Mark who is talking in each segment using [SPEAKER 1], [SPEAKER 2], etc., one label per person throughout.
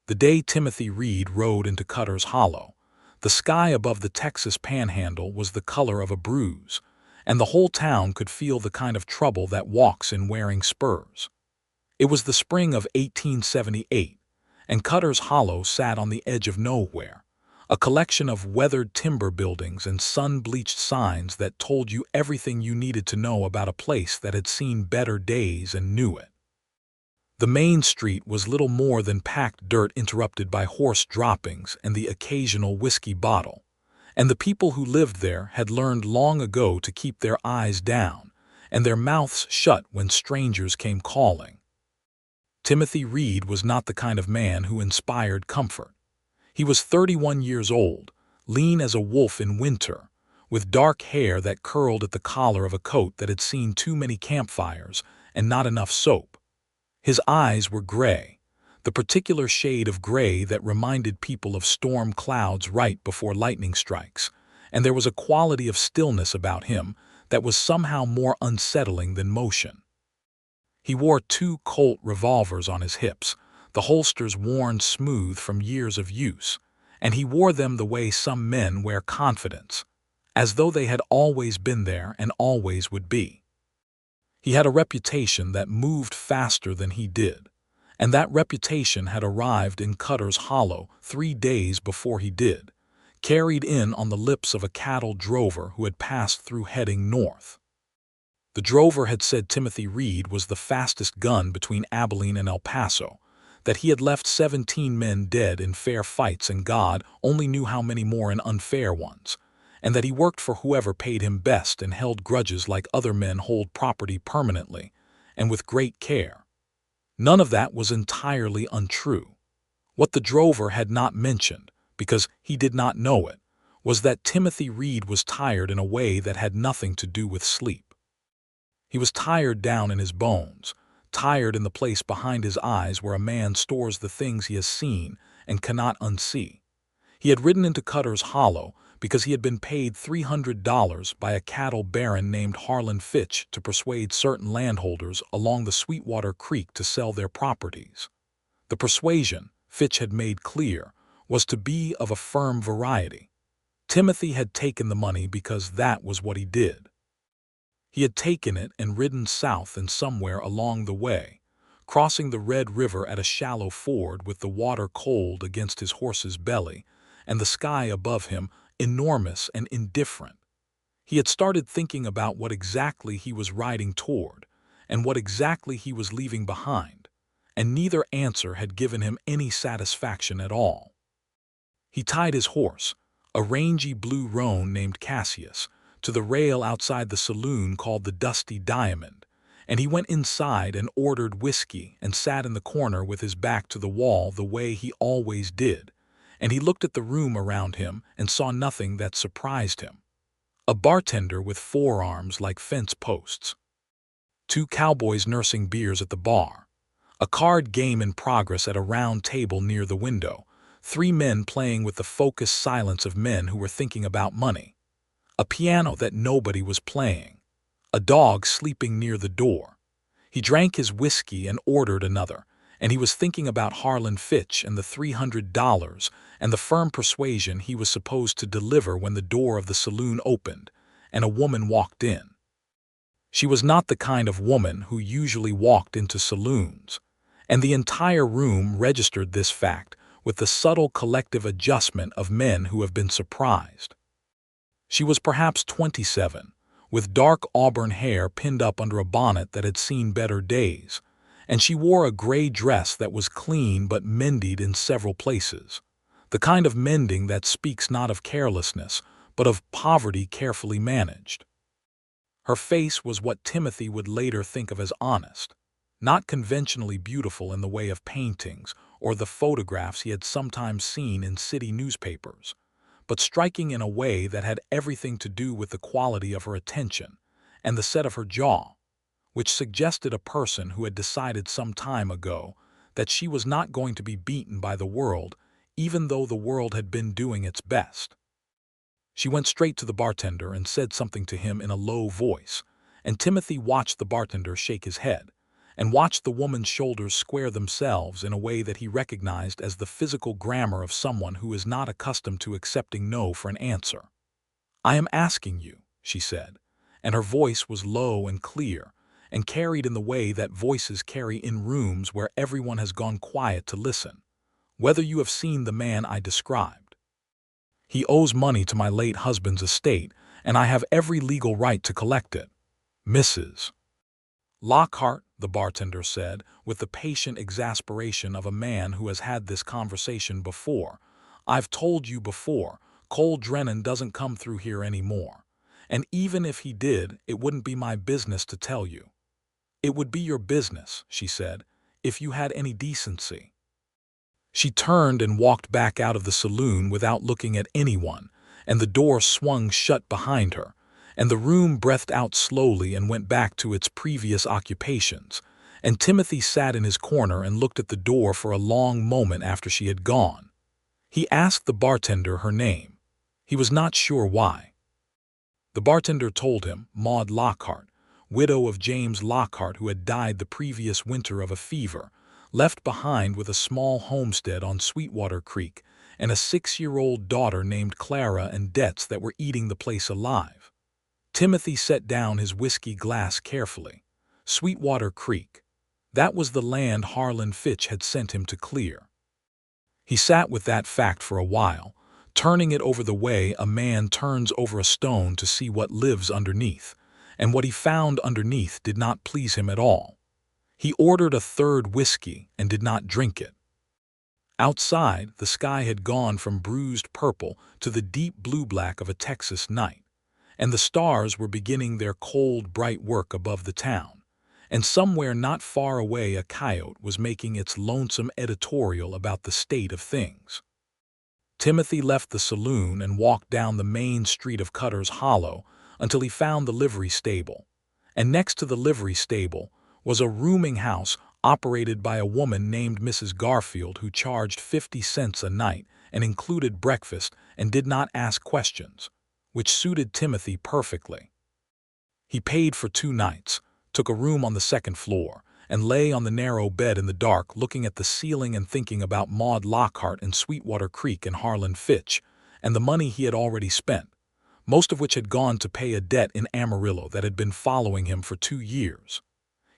[SPEAKER 1] The day Timothy Reed rode into Cutter's Hollow, the sky above the Texas panhandle was the color of a bruise, and the whole town could feel the kind of trouble that walks in wearing spurs. It was the spring of 1878, and Cutter's Hollow sat on the edge of nowhere, a collection of weathered timber buildings and sun-bleached signs that told you everything you needed to know about a place that had seen better days and knew it. The main street was little more than packed dirt interrupted by horse droppings and the occasional whiskey bottle, and the people who lived there had learned long ago to keep their eyes down and their mouths shut when strangers came calling. Timothy Reed was not the kind of man who inspired comfort. He was 31 years old, lean as a wolf in winter, with dark hair that curled at the collar of a coat that had seen too many campfires and not enough soap. His eyes were gray, the particular shade of gray that reminded people of storm clouds right before lightning strikes, and there was a quality of stillness about him that was somehow more unsettling than motion. He wore 2 Colt revolvers on his hips, the holsters worn smooth from years of use, and he wore them the way some men wear confidence, as though they had always been there and always would be. He had a reputation that moved faster than he did, and that reputation had arrived in Cutter's Hollow 3 days before he did, carried in on the lips of a cattle drover who had passed through heading north. The drover had said Timothy Reed was the fastest gun between Abilene and El Paso, that he had left 17 men dead in fair fights and God only knew how many more in unfair ones, and that he worked for whoever paid him best and held grudges like other men hold property permanently, and with great care. None of that was entirely untrue. What the drover had not mentioned, because he did not know it, was that Timothy Reed was tired in a way that had nothing to do with sleep. He was tired down in his bones, tired in the place behind his eyes where a man stores the things he has seen and cannot unsee. He had ridden into Cutter's Hollow because he had been paid $300 by a cattle baron named Harlan Fitch to persuade certain landholders along the Sweetwater Creek to sell their properties. The persuasion, Fitch had made clear, was to be of a firm variety. Timothy had taken the money because that was what he did. He had taken it and ridden south and somewhere along the way, crossing the Red River at a shallow ford with the water cold against his horse's belly and the sky above him enormous and indifferent. He had started thinking about what exactly he was riding toward and what exactly he was leaving behind, and neither answer had given him any satisfaction at all. He tied his horse, a rangy blue roan named Cassius, to the rail outside the saloon called the Dusty Diamond, and he went inside and ordered whiskey and sat in the corner with his back to the wall the way he always did, and he looked at the room around him and saw nothing that surprised him. A bartender with forearms like fence posts. 2 cowboys nursing beers at the bar. A card game in progress at a round table near the window. 3 men playing with the focused silence of men who were thinking about money. A piano that nobody was playing. A dog sleeping near the door. He drank his whiskey and ordered another, and he was thinking about Harlan Fitch and the $300 and the firm persuasion he was supposed to deliver when the door of the saloon opened and a woman walked in. She was not the kind of woman who usually walked into saloons, and the entire room registered this fact with the subtle collective adjustment of men who have been surprised. She was perhaps 27, with dark auburn hair pinned up under a bonnet that had seen better days, and she wore a gray dress that was clean but mended in several places, the kind of mending that speaks not of carelessness, but of poverty carefully managed. Her face was what Timothy would later think of as honest, not conventionally beautiful in the way of paintings or the photographs he had sometimes seen in city newspapers, but striking in a way that had everything to do with the quality of her attention and the set of her jaw, which suggested a person who had decided some time ago that she was not going to be beaten by the world, even though the world had been doing its best. She went straight to the bartender and said something to him in a low voice, and Timothy watched the bartender shake his head, and watched the woman's shoulders square themselves in a way that he recognized as the physical grammar of someone who is not accustomed to accepting no for an answer. "I am asking you," she said, and her voice was low and clear, and carried in the way that voices carry in rooms where everyone has gone quiet to listen, "whether you have seen the man I described. He owes money to my late husband's estate, and I have every legal right to collect it. Mrs. Lockhart," the bartender said, with the patient exasperation of a man who has had this conversation before, "I've told you before, Cole Drennan doesn't come through here anymore. And even if he did, it wouldn't be my business to tell you." "It would be your business," she said, "if you had any decency." She turned and walked back out of the saloon without looking at anyone, and the door swung shut behind her, and the room breathed out slowly and went back to its previous occupations, and Timothy sat in his corner and looked at the door for a long moment after she had gone. He asked the bartender her name. He was not sure why. The bartender told him, Maude Lockhart, widow of James Lockhart, who had died the previous winter of a fever, left behind with a small homestead on Sweetwater Creek and a 6-year-old daughter named Clara and debts that were eating the place alive. Timothy set down his whiskey glass carefully. Sweetwater Creek. That was the land Harlan Fitch had sent him to clear. He sat with that fact for a while, turning it over the way a man turns over a stone to see what lives underneath, and what he found underneath did not please him at all. He ordered a third whiskey and did not drink it. Outside, the sky had gone from bruised purple to the deep blue-black of a Texas night, and the stars were beginning their cold, bright work above the town, and somewhere not far away a coyote was making its lonesome editorial about the state of things. Timothy left the saloon and walked down the main street of Cutter's Hollow until he found the livery stable, and next to the livery stable was a rooming house operated by a woman named Mrs. Garfield, who charged 50 cents a night and included breakfast and did not ask questions, which suited Timothy perfectly. He paid for 2 nights, took a room on the 2nd floor, and lay on the narrow bed in the dark looking at the ceiling and thinking about Maude Lockhart and Sweetwater Creek and Harlan Fitch, and the money he had already spent, most of which had gone to pay a debt in Amarillo that had been following him for 2 years.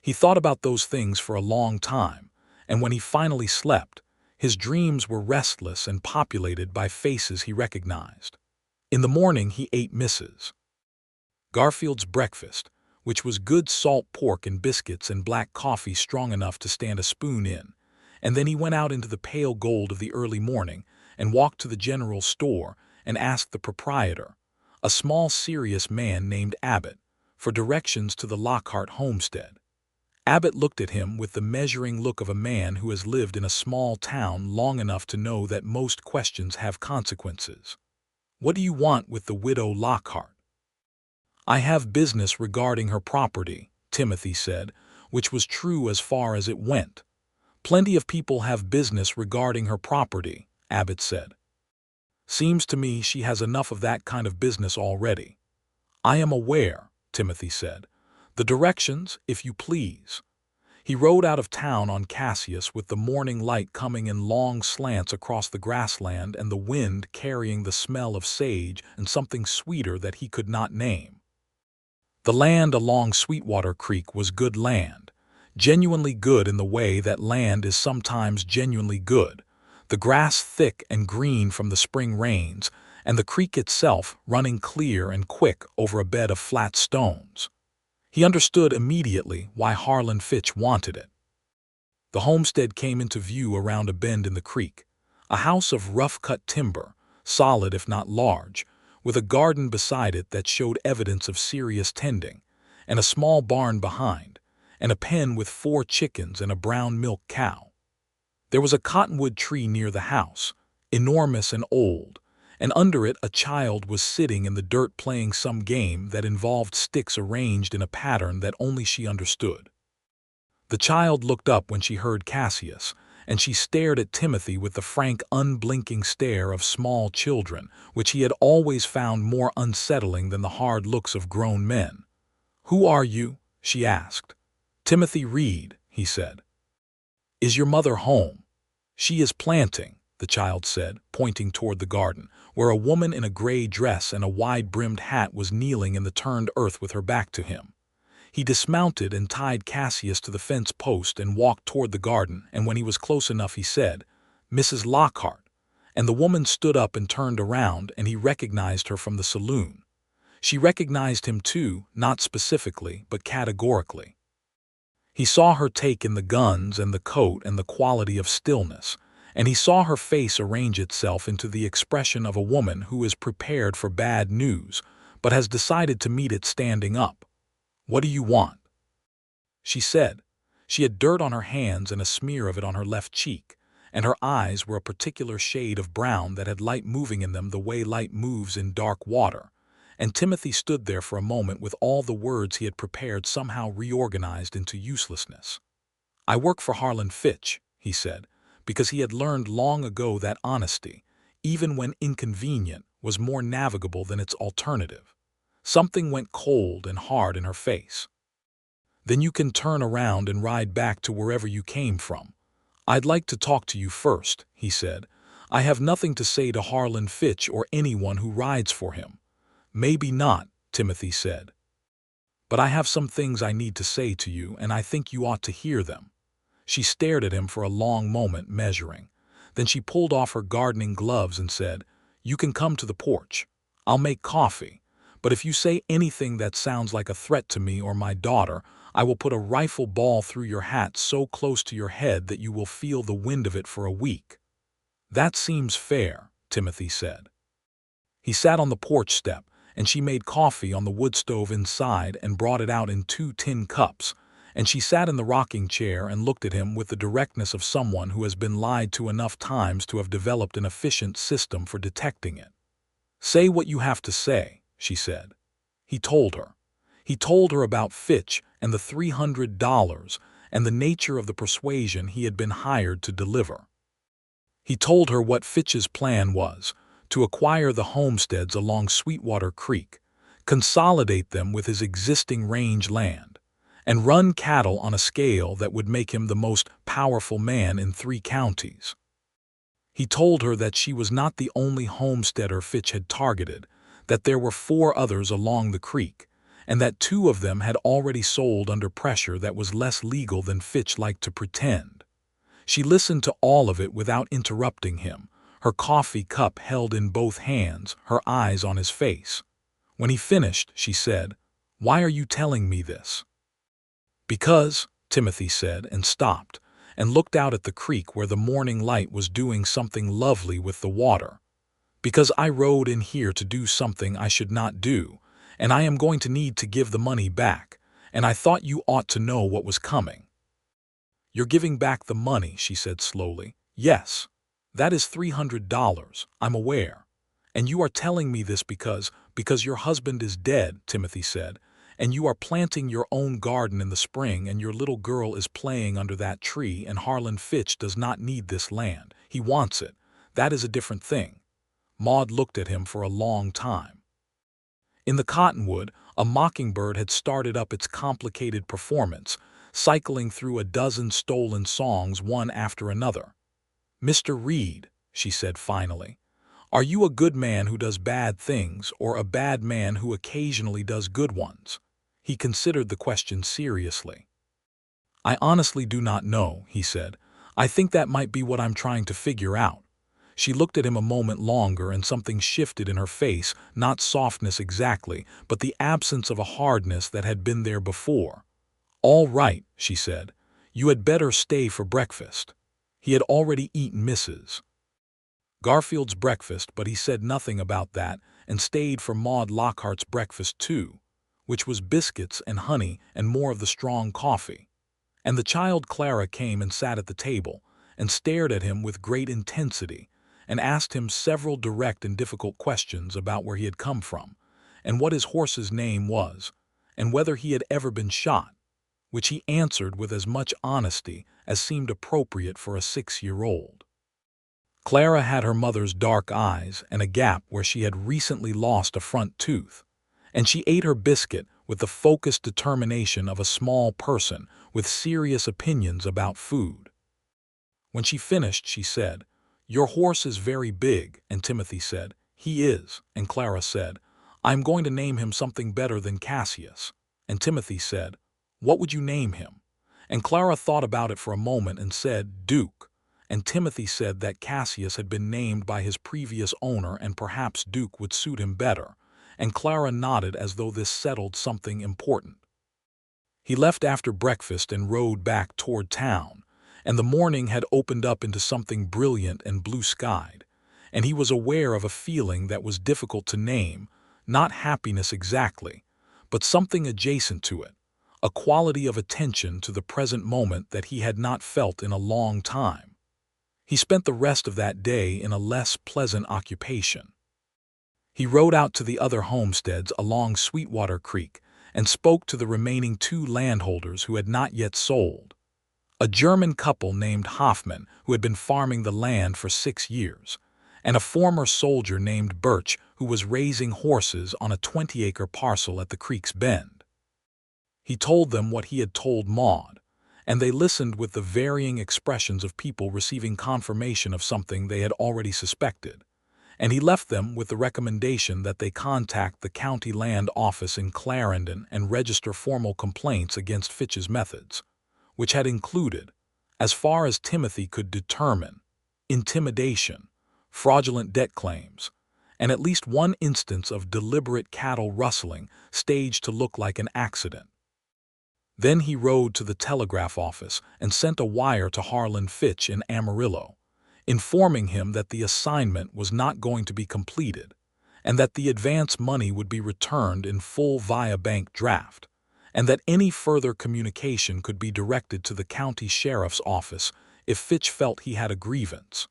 [SPEAKER 1] He thought about those things for a long time, and when he finally slept, his dreams were restless and populated by faces he recognized. In the morning he ate Mrs. Garfield's breakfast, which was good salt pork and biscuits and black coffee strong enough to stand a spoon in, and then he went out into the pale gold of the early morning and walked to the general store and asked the proprietor, a small serious man named Abbott, for directions to the Lockhart homestead. Abbott looked at him with the measuring look of a man who has lived in a small town long enough to know that most questions have consequences. "What do you want with the widow Lockhart?" "I have business regarding her property," Timothy said, which was true as far as it went. "Plenty of people have business regarding her property," Abbott said. "Seems to me she has enough of that kind of business already." "I am aware," Timothy said. "The directions, if you please." He rode out of town on Cassius with the morning light coming in long slants across the grassland and the wind carrying the smell of sage and something sweeter that he could not name. The land along Sweetwater Creek was good land, genuinely good in the way that land is sometimes genuinely good, the grass thick and green from the spring rains, and the creek itself running clear and quick over a bed of flat stones. He understood immediately why Harlan Fitch wanted it. The homestead came into view around a bend in the creek, a house of rough-cut timber, solid if not large, with a garden beside it that showed evidence of serious tending, and a small barn behind, and a pen with 4 chickens and a brown milk cow. There was a cottonwood tree near the house, enormous and old, and under it a child was sitting in the dirt playing some game that involved sticks arranged in a pattern that only she understood. The child looked up when she heard Cassius, and she stared at Timothy with the frank, unblinking stare of small children, which he had always found more unsettling than the hard looks of grown men. "Who are you?" she asked. "Timothy Reed," he said. "Is your mother home?" "She is planting," the child said, pointing toward the garden, where a woman in a gray dress and a wide-brimmed hat was kneeling in the turned earth with her back to him. He dismounted and tied Cassius to the fence post and walked toward the garden, and when he was close enough he said, "Mrs. Lockhart," and the woman stood up and turned around, and he recognized her from the saloon. She recognized him too, not specifically, but categorically. He saw her take in the guns and the coat and the quality of stillness, and he saw her face arrange itself into the expression of a woman who is prepared for bad news, but has decided to meet it standing up. "What do you want?" she said. She had dirt on her hands and a smear of it on her left cheek, and her eyes were a particular shade of brown that had light moving in them the way light moves in dark water, and Timothy stood there for a moment with all the words he had prepared somehow reorganized into uselessness. "I work for Harlan Fitch," he said, because he had learned long ago that honesty, even when inconvenient, was more navigable than its alternative. Something went cold and hard in her face. "Then you can turn around and ride back to wherever you came from. I'd like to talk to you first," he said. "I have nothing to say to Harlan Fitch or anyone who rides for him." "Maybe not," Timothy said. "But I have some things I need to say to you, and I think you ought to hear them." She stared at him for a long moment, measuring. Then she pulled off her gardening gloves and said, "You can come to the porch. I'll make coffee. But if you say anything that sounds like a threat to me or my daughter, I will put a rifle ball through your hat so close to your head that you will feel the wind of it for a week." "That seems fair," Timothy said. He sat on the porch step, and she made coffee on the wood stove inside and brought it out in 2 tin cups, and she sat in the rocking chair and looked at him with the directness of someone who has been lied to enough times to have developed an efficient system for detecting it. "Say what you have to say," she said. He told her. He told her about Fitch and the $300 and the nature of the persuasion he had been hired to deliver. He told her what Fitch's plan was: to acquire the homesteads along Sweetwater Creek, consolidate them with his existing range land, and run cattle on a scale that would make him the most powerful man in 3 counties. He told her that she was not the only homesteader Fitch had targeted, that there were 4 others along the creek, and that 2 of them had already sold under pressure that was less legal than Fitch liked to pretend. She listened to all of it without interrupting him, her coffee cup held in both hands, her eyes on his face. When he finished, she said, "Why are you telling me this?" "Because," Timothy said, and stopped, and looked out at the creek where the morning light was doing something lovely with the water. "Because I rode in here to do something I should not do, and I am going to need to give the money back, and I thought you ought to know what was coming." "You're giving back the money," she said slowly. "Yes. That is $300, I'm aware. And you are telling me this because your husband is dead," Timothy said, "and you are planting your own garden in the spring and your little girl is playing under that tree and Harlan Fitch does not need this land. He wants it. That is a different thing." Maude looked at him for a long time. In the cottonwood, a mockingbird had started up its complicated performance, cycling through a dozen stolen songs one after another. "Mr. Reed," she said finally, "are you a good man who does bad things or a bad man who occasionally does good ones?" He considered the question seriously. "I honestly do not know," he said. "I think that might be what I'm trying to figure out." She looked at him a moment longer and something shifted in her face, not softness exactly, but the absence of a hardness that had been there before. "All right," she said. "You had better stay for breakfast." He had already eaten Mrs. Garfield's breakfast, but he said nothing about that and stayed for Maude Lockhart's breakfast too, which was biscuits and honey and more of the strong coffee. And the child Clara came and sat at the table and stared at him with great intensity and asked him several direct and difficult questions about where he had come from and what his horse's name was and whether he had ever been shot, which he answered with as much honesty as seemed appropriate for a 6-year-old. Clara had her mother's dark eyes and a gap where she had recently lost a front tooth, and she ate her biscuit with the focused determination of a small person with serious opinions about food. When she finished, she said, "Your horse is very big," and Timothy said, "He is," and Clara said, "I'm going to name him something better than Cassius." And Timothy said, "What would you name him?" And Clara thought about it for a moment and said, "Duke." And Timothy said that Cassius had been named by his previous owner and perhaps Duke would suit him better, and Clara nodded as though this settled something important. He left after breakfast and rode back toward town, and the morning had opened up into something brilliant and blue-skied, and he was aware of a feeling that was difficult to name, not happiness exactly, but something adjacent to it, a quality of attention to the present moment that he had not felt in a long time. He spent the rest of that day in a less pleasant occupation. He rode out to the other homesteads along Sweetwater Creek and spoke to the remaining 2 landholders who had not yet sold. A German couple named Hoffman, who had been farming the land for 6 years, and a former soldier named Birch, who was raising horses on a 20-acre parcel at the creek's bend. He told them what he had told Maude, and they listened with the varying expressions of people receiving confirmation of something they had already suspected, and he left them with the recommendation that they contact the county land office in Clarendon and register formal complaints against Fitch's methods, which had included, as far as Timothy could determine, intimidation, fraudulent debt claims, and at least one instance of deliberate cattle rustling staged to look like an accident. Then he rode to the telegraph office and sent a wire to Harlan Fitch in Amarillo, informing him that the assignment was not going to be completed and that the advance money would be returned in full via bank draft, and that any further communication could be directed to the county sheriff's office if Fitch felt he had a grievance.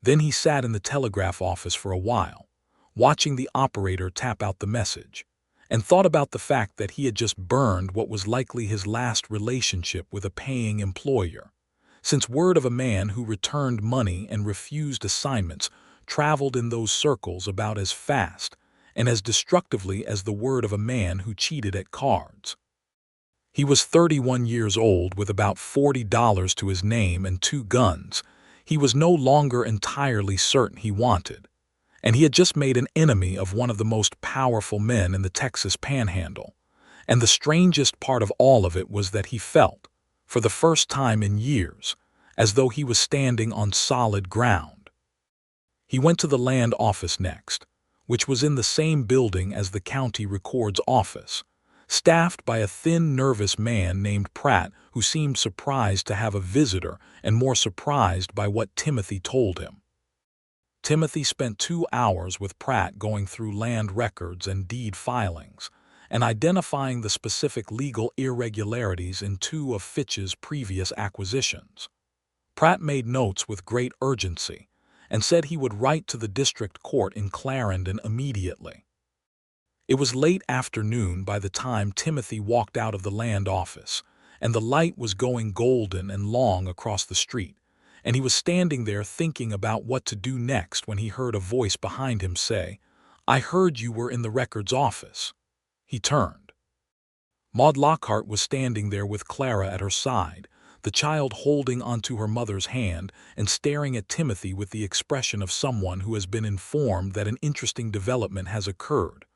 [SPEAKER 1] Then he sat in the telegraph office for a while, watching the operator tap out the message, and thought about the fact that he had just burned what was likely his last relationship with a paying employer, since word of a man who returned money and refused assignments traveled in those circles about as fast and as destructively as the word of a man who cheated at cards. He was 31 years old with about $40 to his name and 2 guns. He was no longer entirely certain he wanted, and he had just made an enemy of one of the most powerful men in the Texas panhandle. And the strangest part of all of it was that he felt, for the first time in years, as though he was standing on solid ground. He went to the land office next, which was in the same building as the county record's office, staffed by a thin, nervous man named Pratt who seemed surprised to have a visitor and more surprised by what Timothy told him. Timothy spent 2 hours with Pratt going through land records and deed filings, and identifying the specific legal irregularities in 2 of Fitch's previous acquisitions. Pratt made notes with great urgency and said he would write to the district court in Clarendon immediately. It was late afternoon by the time Timothy walked out of the land office, and the light was going golden and long across the street, and he was standing there thinking about what to do next when he heard a voice behind him say, "I heard you were in the records office." He turned. Maude Lockhart was standing there with Clara at her side, the child holding onto her mother's hand and staring at Timothy with the expression of someone who has been informed that an interesting development has occurred.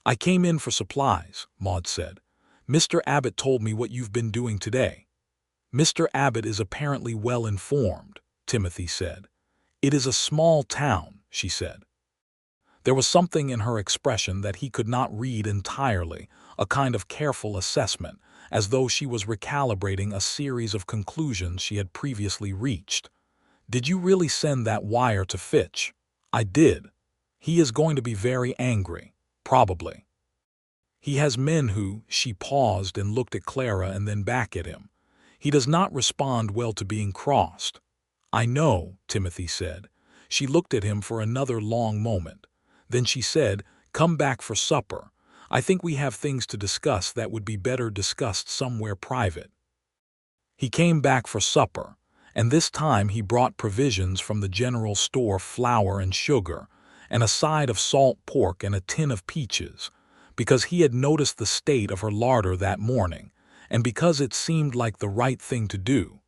[SPEAKER 1] "I came in for supplies," Maude said. "Mr. Abbott told me what you've been doing today." "Mr. Abbott is apparently well informed," Timothy said. "It is a small town," she said. There was something in her expression that he could not read entirely, a kind of careful assessment, as though she was recalibrating a series of conclusions she had previously reached. "Did you really send that wire to Fitch?" "I did. He is going to be very angry, probably. He has men who—" She paused and looked at Clara and then back at him. "He does not respond well to being crossed." "I know," Timothy said. She looked at him for another long moment. Then she said, "Come back for supper. I think we have things to discuss that would be better discussed somewhere private." He came back for supper, and this time he brought provisions from the general store, flour and sugar, and a side of salt pork and a tin of peaches, because he had noticed the state of her larder that morning, and because it seemed like the right thing to do.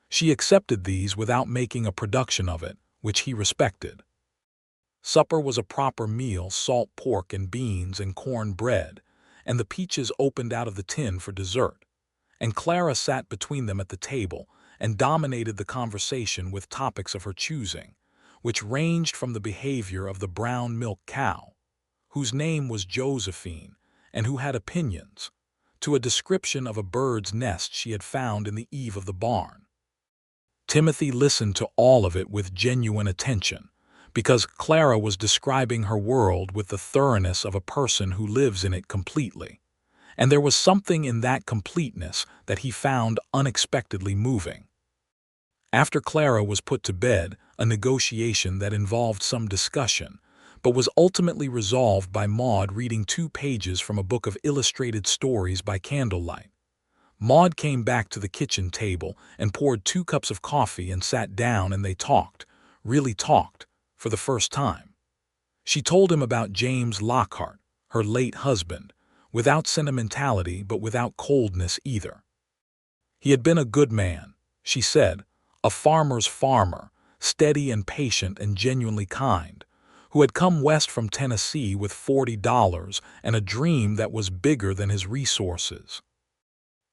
[SPEAKER 1] She accepted these without making a production of it, which he respected. Supper was a proper meal: salt pork and beans and corn bread, and the peaches opened out of the tin for dessert. And Clara sat between them at the table and dominated the conversation with topics of her choosing, which ranged from the behavior of the brown milk cow, whose name was Josephine and who had opinions, to a description of a bird's nest she had found in the eave of the barn. Timothy listened to all of it with genuine attention, because Clara was describing her world with the thoroughness of a person who lives in it completely. And there was something in that completeness that he found unexpectedly moving. After Clara was put to bed, a negotiation that involved some discussion, but was ultimately resolved by Maude reading 2 pages from a book of illustrated stories by candlelight. Maude came back to the kitchen table and poured 2 cups of coffee and sat down, and they talked, really talked, for the first time. She told him about James Lockhart, her late husband, without sentimentality but without coldness either. He had been a good man, she said, a farmer's farmer, steady and patient and genuinely kind, who had come west from Tennessee with $40 and a dream that was bigger than his resources.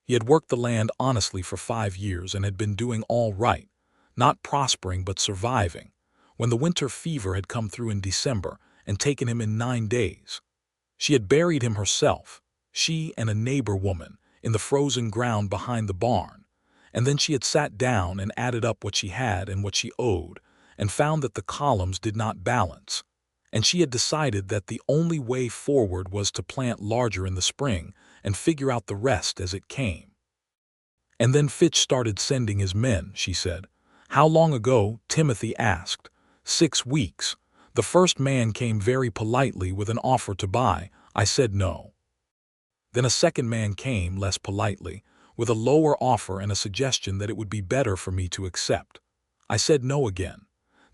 [SPEAKER 1] He had worked the land honestly for 5 years and had been doing all right, not prospering but surviving, when the winter fever had come through in December and taken him in 9 days. She had buried him herself, she and a neighbor woman, in the frozen ground behind the barn, and then she had sat down and added up what she had and what she owed, and found that the columns did not balance, and she had decided that the only way forward was to plant larger in the spring and figure out the rest as it came. And then Fitch started sending his men, she said. How long ago? Timothy asked. 6 weeks. The first man came very politely with an offer to buy. I said no. Then a second man came, less politely, with a lower offer and a suggestion that it would be better for me to accept. I said no again.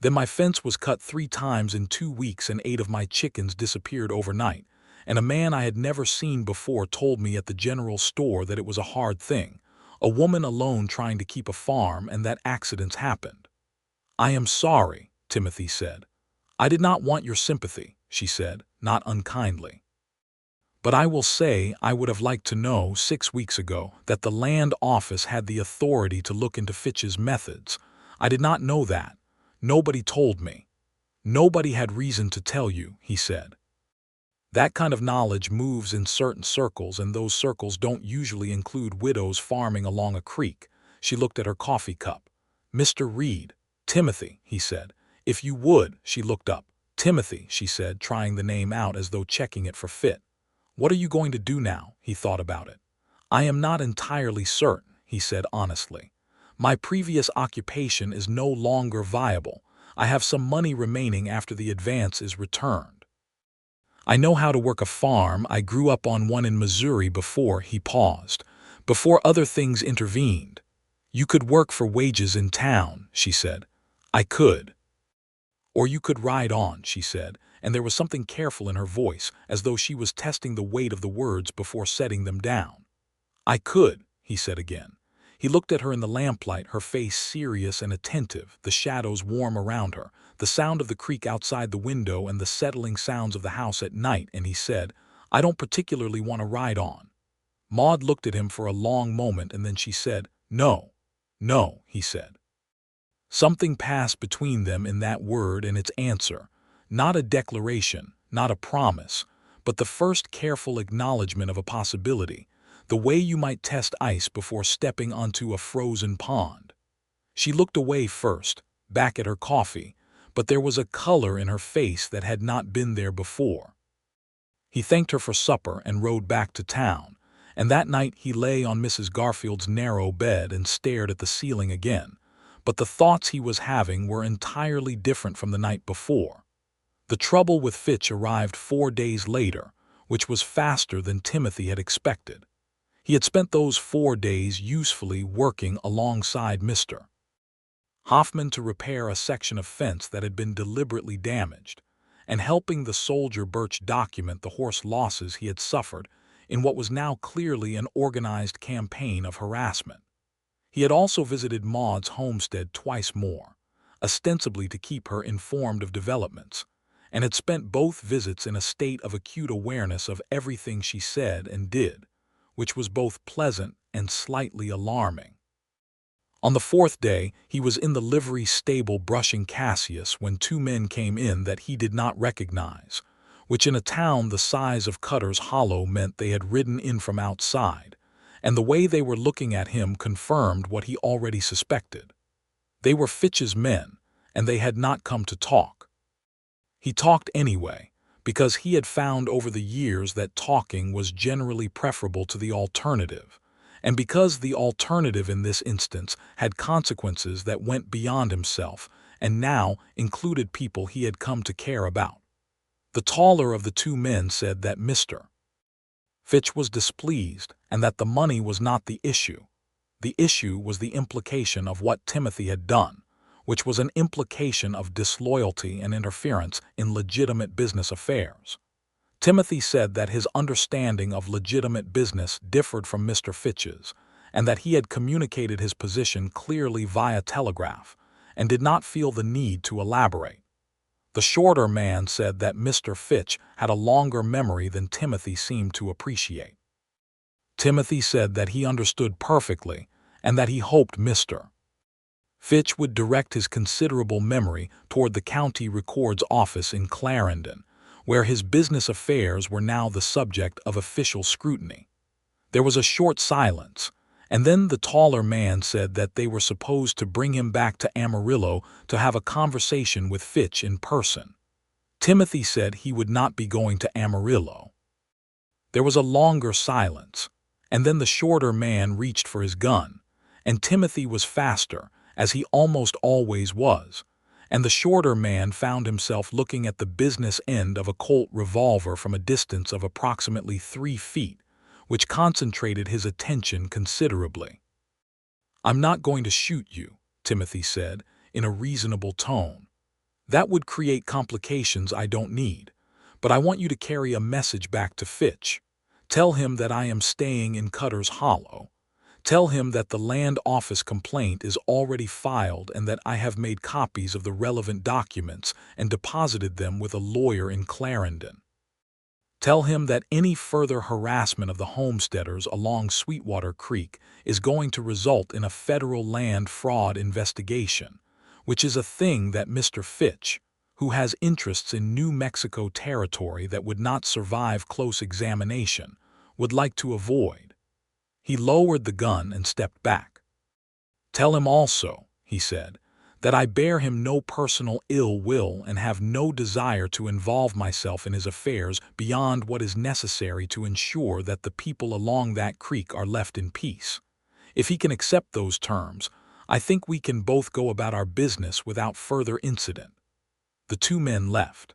[SPEAKER 1] Then my fence was cut 3 times in 2 weeks and 8 of my chickens disappeared overnight, and a man I had never seen before told me at the general store that it was a hard thing, a woman alone trying to keep a farm, and that accidents happened. I am sorry, Timothy said. I did not want your sympathy, she said, not unkindly. But I will say I would have liked to know 6 weeks ago that the land office had the authority to look into Fitch's methods. I did not know that. Nobody told me. Nobody had reason to tell you, he said. That kind of knowledge moves in certain circles, and those circles don't usually include widows farming along a creek. She looked at her coffee cup. Mr. Reed. Timothy, he said. If you would. She looked up. Timothy, she said, trying the name out as though checking it for fit. What are you going to do now? He thought about it. I am not entirely certain, he said honestly. My previous occupation is no longer viable. I have some money remaining after the advance is returned. I know how to work a farm. I grew up on one in Missouri before. He paused, before other things intervened. You could work for wages in town, she said. I could. Or you could ride on, she said, and there was something careful in her voice, as though she was testing the weight of the words before setting them down. I could, he said again. He looked at her in the lamplight, her face serious and attentive, the shadows warm around her, the sound of the creek outside the window and the settling sounds of the house at night, and he said, I don't particularly want to ride on. Maude looked at him for a long moment, and then she said, No. No, he said. Something passed between them in that word and its answer, not a declaration, not a promise, but the first careful acknowledgement of a possibility, the way you might test ice before stepping onto a frozen pond. She looked away first, back at her coffee, but there was a color in her face that had not been there before. He thanked her for supper and rode back to town, and that night he lay on Mrs. Garfield's narrow bed and stared at the ceiling again, but the thoughts he was having were entirely different from the night before. The trouble with Fitch arrived 4 days later, which was faster than Timothy had expected. He had spent those 4 days usefully working alongside Mr. Hoffman to repair a section of fence that had been deliberately damaged, and helping the soldier Birch document the horse losses he had suffered in what was now clearly an organized campaign of harassment. He had also visited Maude's homestead twice more, ostensibly to keep her informed of developments, and had spent both visits in a state of acute awareness of everything she said and did, which was both pleasant and slightly alarming. On the fourth day, he was in the livery stable brushing Cassius when two men came in that he did not recognize, which in a town the size of Cutter's Hollow meant they had ridden in from outside, and the way they were looking at him confirmed what he already suspected. They were Fitch's men, and they had not come to talk. He talked anyway, because he had found over the years that talking was generally preferable to the alternative, and because the alternative in this instance had consequences that went beyond himself and now included people he had come to care about. The taller of the two men said that Mr. Fitch was displeased and that the money was not the issue. The issue was the implication of what Timothy had done, which was an implication of disloyalty and interference in legitimate business affairs. Timothy said that his understanding of legitimate business differed from Mr. Fitch's, and that he had communicated his position clearly via telegraph, and did not feel the need to elaborate. The shorter man said that Mr. Fitch had a longer memory than Timothy seemed to appreciate. Timothy said that he understood perfectly, and that he hoped Mr. Fitch would direct his considerable memory toward the county record's office in Clarendon, where his business affairs were now the subject of official scrutiny. There was a short silence, and then the taller man said that they were supposed to bring him back to Amarillo to have a conversation with Fitch in person. Timothy said he would not be going to Amarillo. There was a longer silence, and then the shorter man reached for his gun, and Timothy was faster, as he almost always was, and the shorter man found himself looking at the business end of a Colt revolver from a distance of approximately 3 feet, which concentrated his attention considerably. "I'm not going to shoot you," Timothy said, in a reasonable tone. "That would create complications I don't need, but I want you to carry a message back to Fitch. Tell him that I am staying in Cutter's Hollow. Tell him that the land office complaint is already filed and that I have made copies of the relevant documents and deposited them with a lawyer in Clarendon. Tell him that any further harassment of the homesteaders along Sweetwater Creek is going to result in a federal land fraud investigation, which is a thing that Mr. Fitch, who has interests in New Mexico territory that would not survive close examination, would like to avoid." He lowered the gun and stepped back. "Tell him also," he said, "that I bear him no personal ill will and have no desire to involve myself in his affairs beyond what is necessary to ensure that the people along that creek are left in peace. If he can accept those terms, I think we can both go about our business without further incident." The two men left.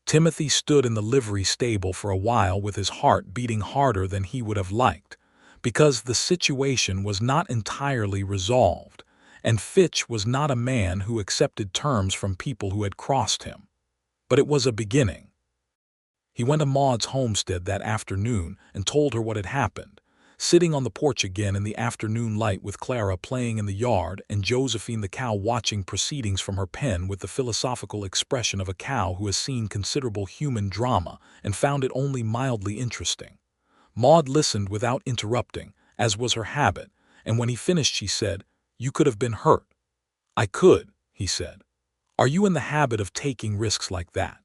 [SPEAKER 1] Timothy stood in the livery stable for a while with his heart beating harder than he would have liked, because the situation was not entirely resolved, and Fitch was not a man who accepted terms from people who had crossed him. But it was a beginning. He went to Maude's homestead that afternoon and told her what had happened, sitting on the porch again in the afternoon light with Clara playing in the yard and Josephine the cow watching proceedings from her pen with the philosophical expression of a cow who has seen considerable human drama and found it only mildly interesting. Maude listened without interrupting, as was her habit, and when he finished she said, "You could have been hurt." "I could," he said. "Are you in the habit of taking risks like that?"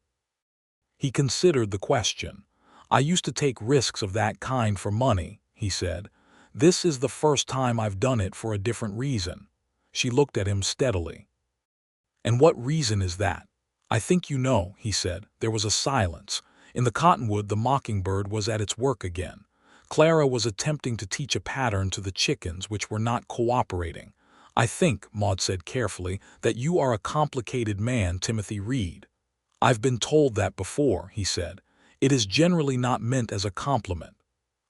[SPEAKER 1] He considered the question. "I used to take risks of that kind for money," he said. "This is the first time I've done it for a different reason." She looked at him steadily. "And what reason is that?" "I think you know," he said. There was a silence. In the cottonwood the mockingbird was at its work again. Clara was attempting to teach a pattern to the chickens which were not cooperating. "I think," Maude said carefully, "that you are a complicated man, Timothy Reed." "I've been told that before," he said. "It is generally not meant as a compliment."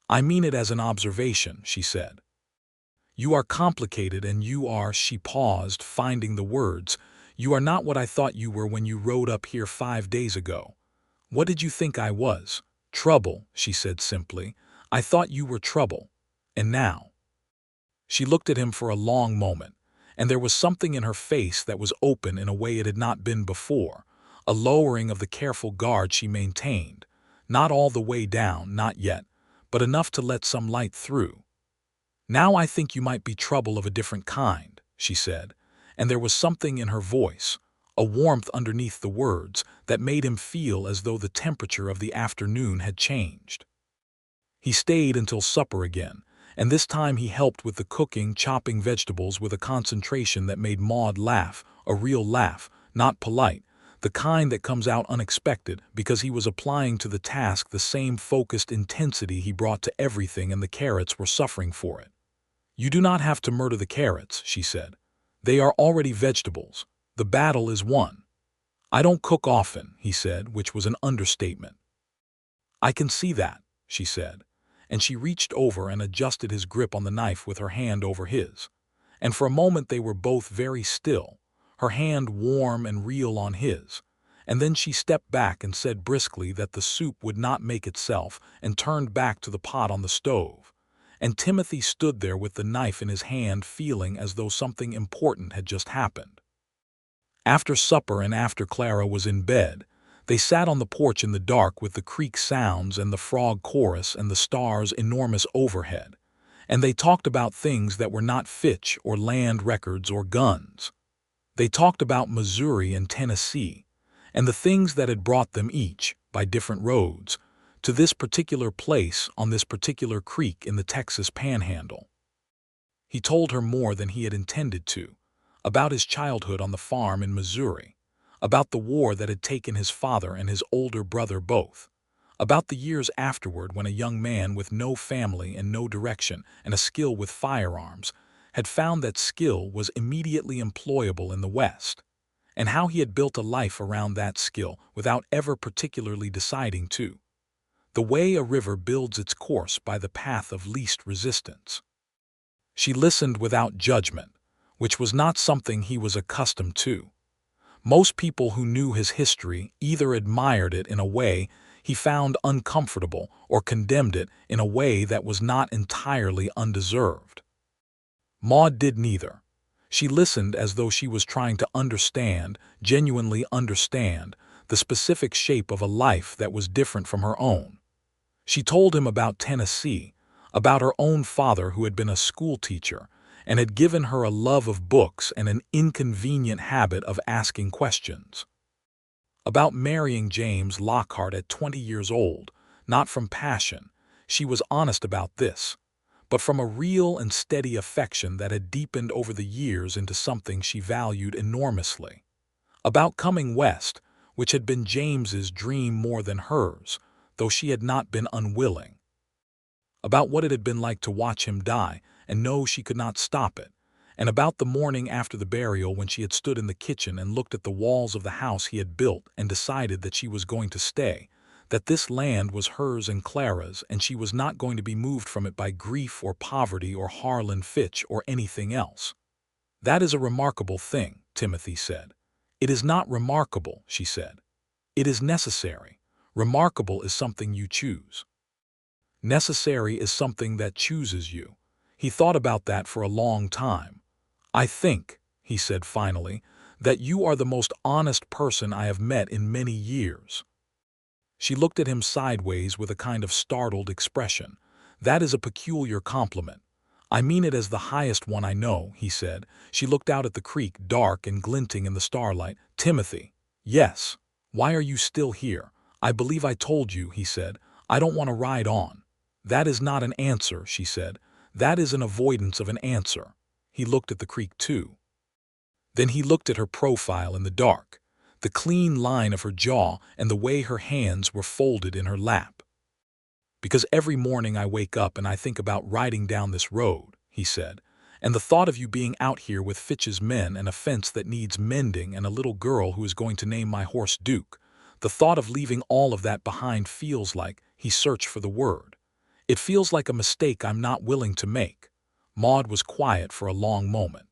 [SPEAKER 1] "I mean it as an observation," she said. "You are complicated and you are," she paused, finding the words, You are not what I thought you were when you rode up here 5 days ago. What did you think I was? Trouble, she said simply. I thought you were trouble. And now? She looked at him for a long moment, and there was something in her face that was open in a way it had not been before, a lowering of the careful guard she maintained, not all the way down, not yet, but enough to let some light through. Now I think you might be trouble of a different kind, she said, and there was something in her voice, a warmth underneath the words, that made him feel as though the temperature of the afternoon had changed. He stayed until supper again, and this time he helped with the cooking, chopping vegetables with a concentration that made Maude laugh, a real laugh, not polite, the kind that comes out unexpected because he was applying to the task the same focused intensity he brought to everything, and the carrots were suffering for it. You do not have to murder the carrots, she said. They are already vegetables. The battle is won. I don't cook often, he said, which was an understatement. I can see that, she said, and she reached over and adjusted his grip on the knife with her hand over his. And for a moment they were both very still, her hand warm and real on his. And then she stepped back and said briskly that the soup would not make itself, and turned back to the pot on the stove. And Timothy stood there with the knife in his hand, feeling as though something important had just happened. After supper and after Clara was in bed, they sat on the porch in the dark with the creek sounds and the frog chorus and the stars enormous overhead, and they talked about things that were not Fitch or land records or guns. They talked about Missouri and Tennessee, and the things that had brought them each, by different roads, to this particular place on this particular creek in the Texas panhandle. He told her more than he had intended to, about his childhood on the farm in Missouri, about the war that had taken his father and his older brother both, about the years afterward when a young man with no family and no direction and a skill with firearms had found that skill was immediately employable in the West, and how he had built a life around that skill without ever particularly deciding to. The way a river builds its course by the path of least resistance. She listened without judgment, which was not something he was accustomed to. Most people who knew his history either admired it in a way he found uncomfortable or condemned it in a way that was not entirely undeserved. Maude did neither. She listened as though she was trying to understand, genuinely understand, the specific shape of a life that was different from her own. She told him about Tennessee, about her own father who had been a school teacher and had given her a love of books and an inconvenient habit of asking questions. About marrying James Lockhart at 20 years old, not from passion, she was honest about this, but from a real and steady affection that had deepened over the years into something she valued enormously. About coming west, which had been James's dream more than hers, though she had not been unwilling. About what it had been like to watch him die and know she could not stop it, and about the morning after the burial when she had stood in the kitchen and looked at the walls of the house he had built and decided that she was going to stay, that this land was hers and Clara's, and she was not going to be moved from it by grief or poverty or Harlan Fitch or anything else. That is a remarkable thing, Timothy said. It is not remarkable, she said. It is necessary. Remarkable is something you choose. Necessary is something that chooses you. He thought about that for a long time. I think, he said finally, that you are the most honest person I have met in many years. She looked at him sideways with a kind of startled expression. That is a peculiar compliment. I mean it as the highest one I know, he said. She looked out at the creek, dark and glinting in the starlight. Timothy. Yes. Why are you still here? I believe I told you, he said. I don't want to ride on. That is not an answer, she said. That is an avoidance of an answer. He looked at the creek too. Then he looked at her profile in the dark, the clean line of her jaw and the way her hands were folded in her lap. Because every morning I wake up and I think about riding down this road, he said, and the thought of you being out here with Fitch's men and a fence that needs mending and a little girl who is going to name my horse Duke, the thought of leaving all of that behind feels like, he searched for the word. It feels like a mistake I'm not willing to make. Maude was quiet for a long moment.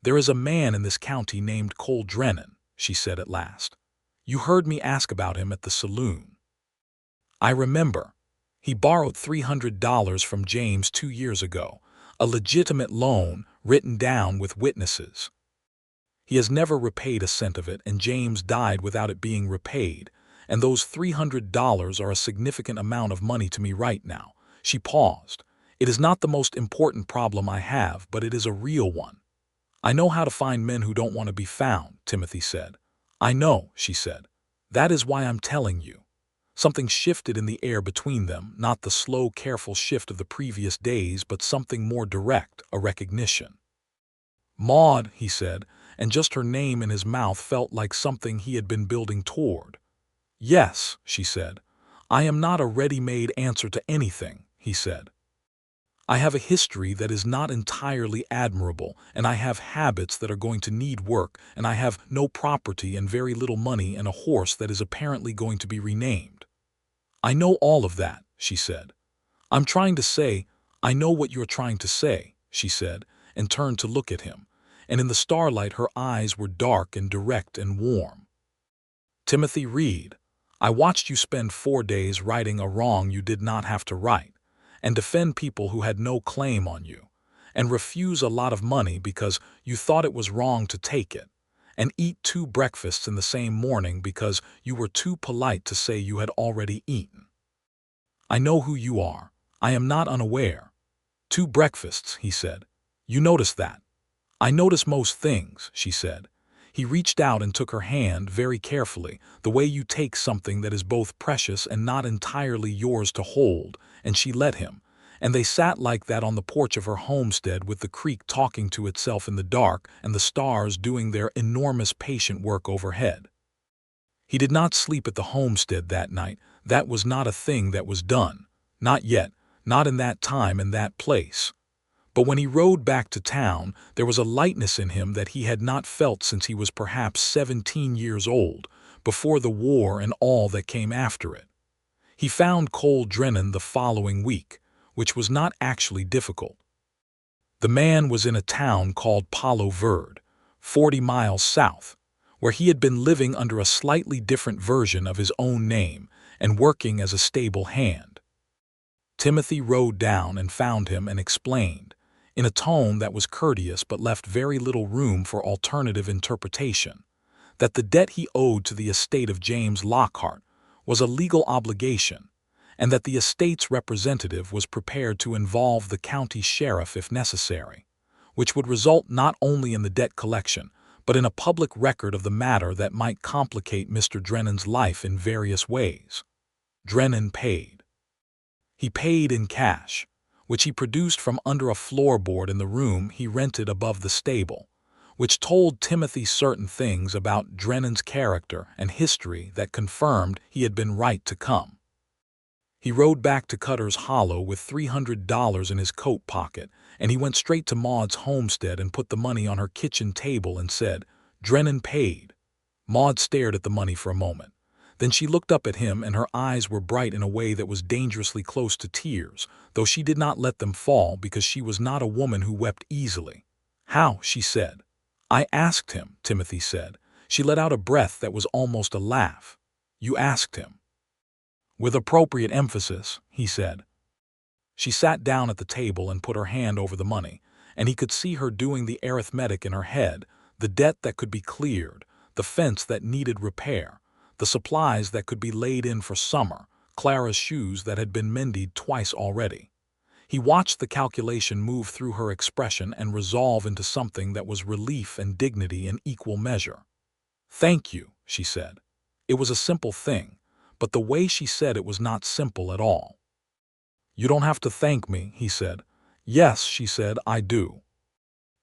[SPEAKER 1] "There is a man in this county named Cole Drennan," she said at last. "You heard me ask about him at the saloon." "I remember. He borrowed $300 from James 2 years ago, a legitimate loan written down with witnesses. He has never repaid a cent of it, and James died without it being repaid, and those $300 are a significant amount of money to me right now." She paused. "It is not the most important problem I have, but it is a real one." "I know how to find men who don't want to be found," Timothy said. "I know," she said. "That is why I'm telling you." Something shifted in the air between them, not the slow, careful shift of the previous days, but something more direct, a recognition. "Maude," he said, and just her name in his mouth felt like something he had been building toward. "Yes," she said. "I am not a ready-made answer to anything," he said. "I have a history that is not entirely admirable, and I have habits that are going to need work, and I have no property and very little money and a horse that is apparently going to be renamed." "I know all of that," she said. "I'm trying to say, I know what you're trying to say," she said, and turned to look at him, and in the starlight her eyes were dark and direct and warm. "Timothy Reed, I watched you spend 4 days righting a wrong you did not have to right, and defend people who had no claim on you, and refuse a lot of money because you thought it was wrong to take it, and eat 2 breakfasts in the same morning because you were too polite to say you had already eaten. I know who you are. I am not unaware." "2 breakfasts," he said. "You notice that." "I notice most things," she said. He reached out and took her hand very carefully, the way you take something that is both precious and not entirely yours to hold, and she let him, and they sat like that on the porch of her homestead with the creek talking to itself in the dark and the stars doing their enormous patient work overhead. He did not sleep at the homestead that night. That was not a thing that was done. Not yet, not in that time and that place. But when he rode back to town, there was a lightness in him that he had not felt since he was perhaps 17 years old, before the war and all that came after it. He found Cole Drennan the following week, which was not actually difficult. The man was in a town called Palo Verde, 40 miles south, where he had been living under a slightly different version of his own name and working as a stable hand. Timothy rode down and found him and explained, in a tone that was courteous but left very little room for alternative interpretation, that the debt he owed to the estate of James Lockhart was a legal obligation, and that the estate's representative was prepared to involve the county sheriff if necessary, which would result not only in the debt collection, but in a public record of the matter that might complicate Mr. Drennan's life in various ways. Drennan paid. He paid in cash, which he produced from under a floorboard in the room he rented above the stable, which told Timothy certain things about Drennan's character and history that confirmed he had been right to come. He rode back to Cutter's Hollow with $300 in his coat pocket, and he went straight to Maude's homestead and put the money on her kitchen table and said, "Drennan paid." Maude stared at the money for a moment. Then she looked up at him, and her eyes were bright in a way that was dangerously close to tears, though she did not let them fall because she was not a woman who wept easily. "How?" she said. "I asked him," Timothy said. She let out a breath that was almost a laugh. "You asked him." "With appropriate emphasis," he said. She sat down at the table and put her hand over the money, and he could see her doing the arithmetic in her head, the debt that could be cleared, the fence that needed repair, the supplies that could be laid in for summer, Clara's shoes that had been mended twice already. He watched the calculation move through her expression and resolve into something that was relief and dignity in equal measure. "Thank you," she said. It was a simple thing, but the way she said it was not simple at all. "You don't have to thank me," he said. "Yes," she said, "I do."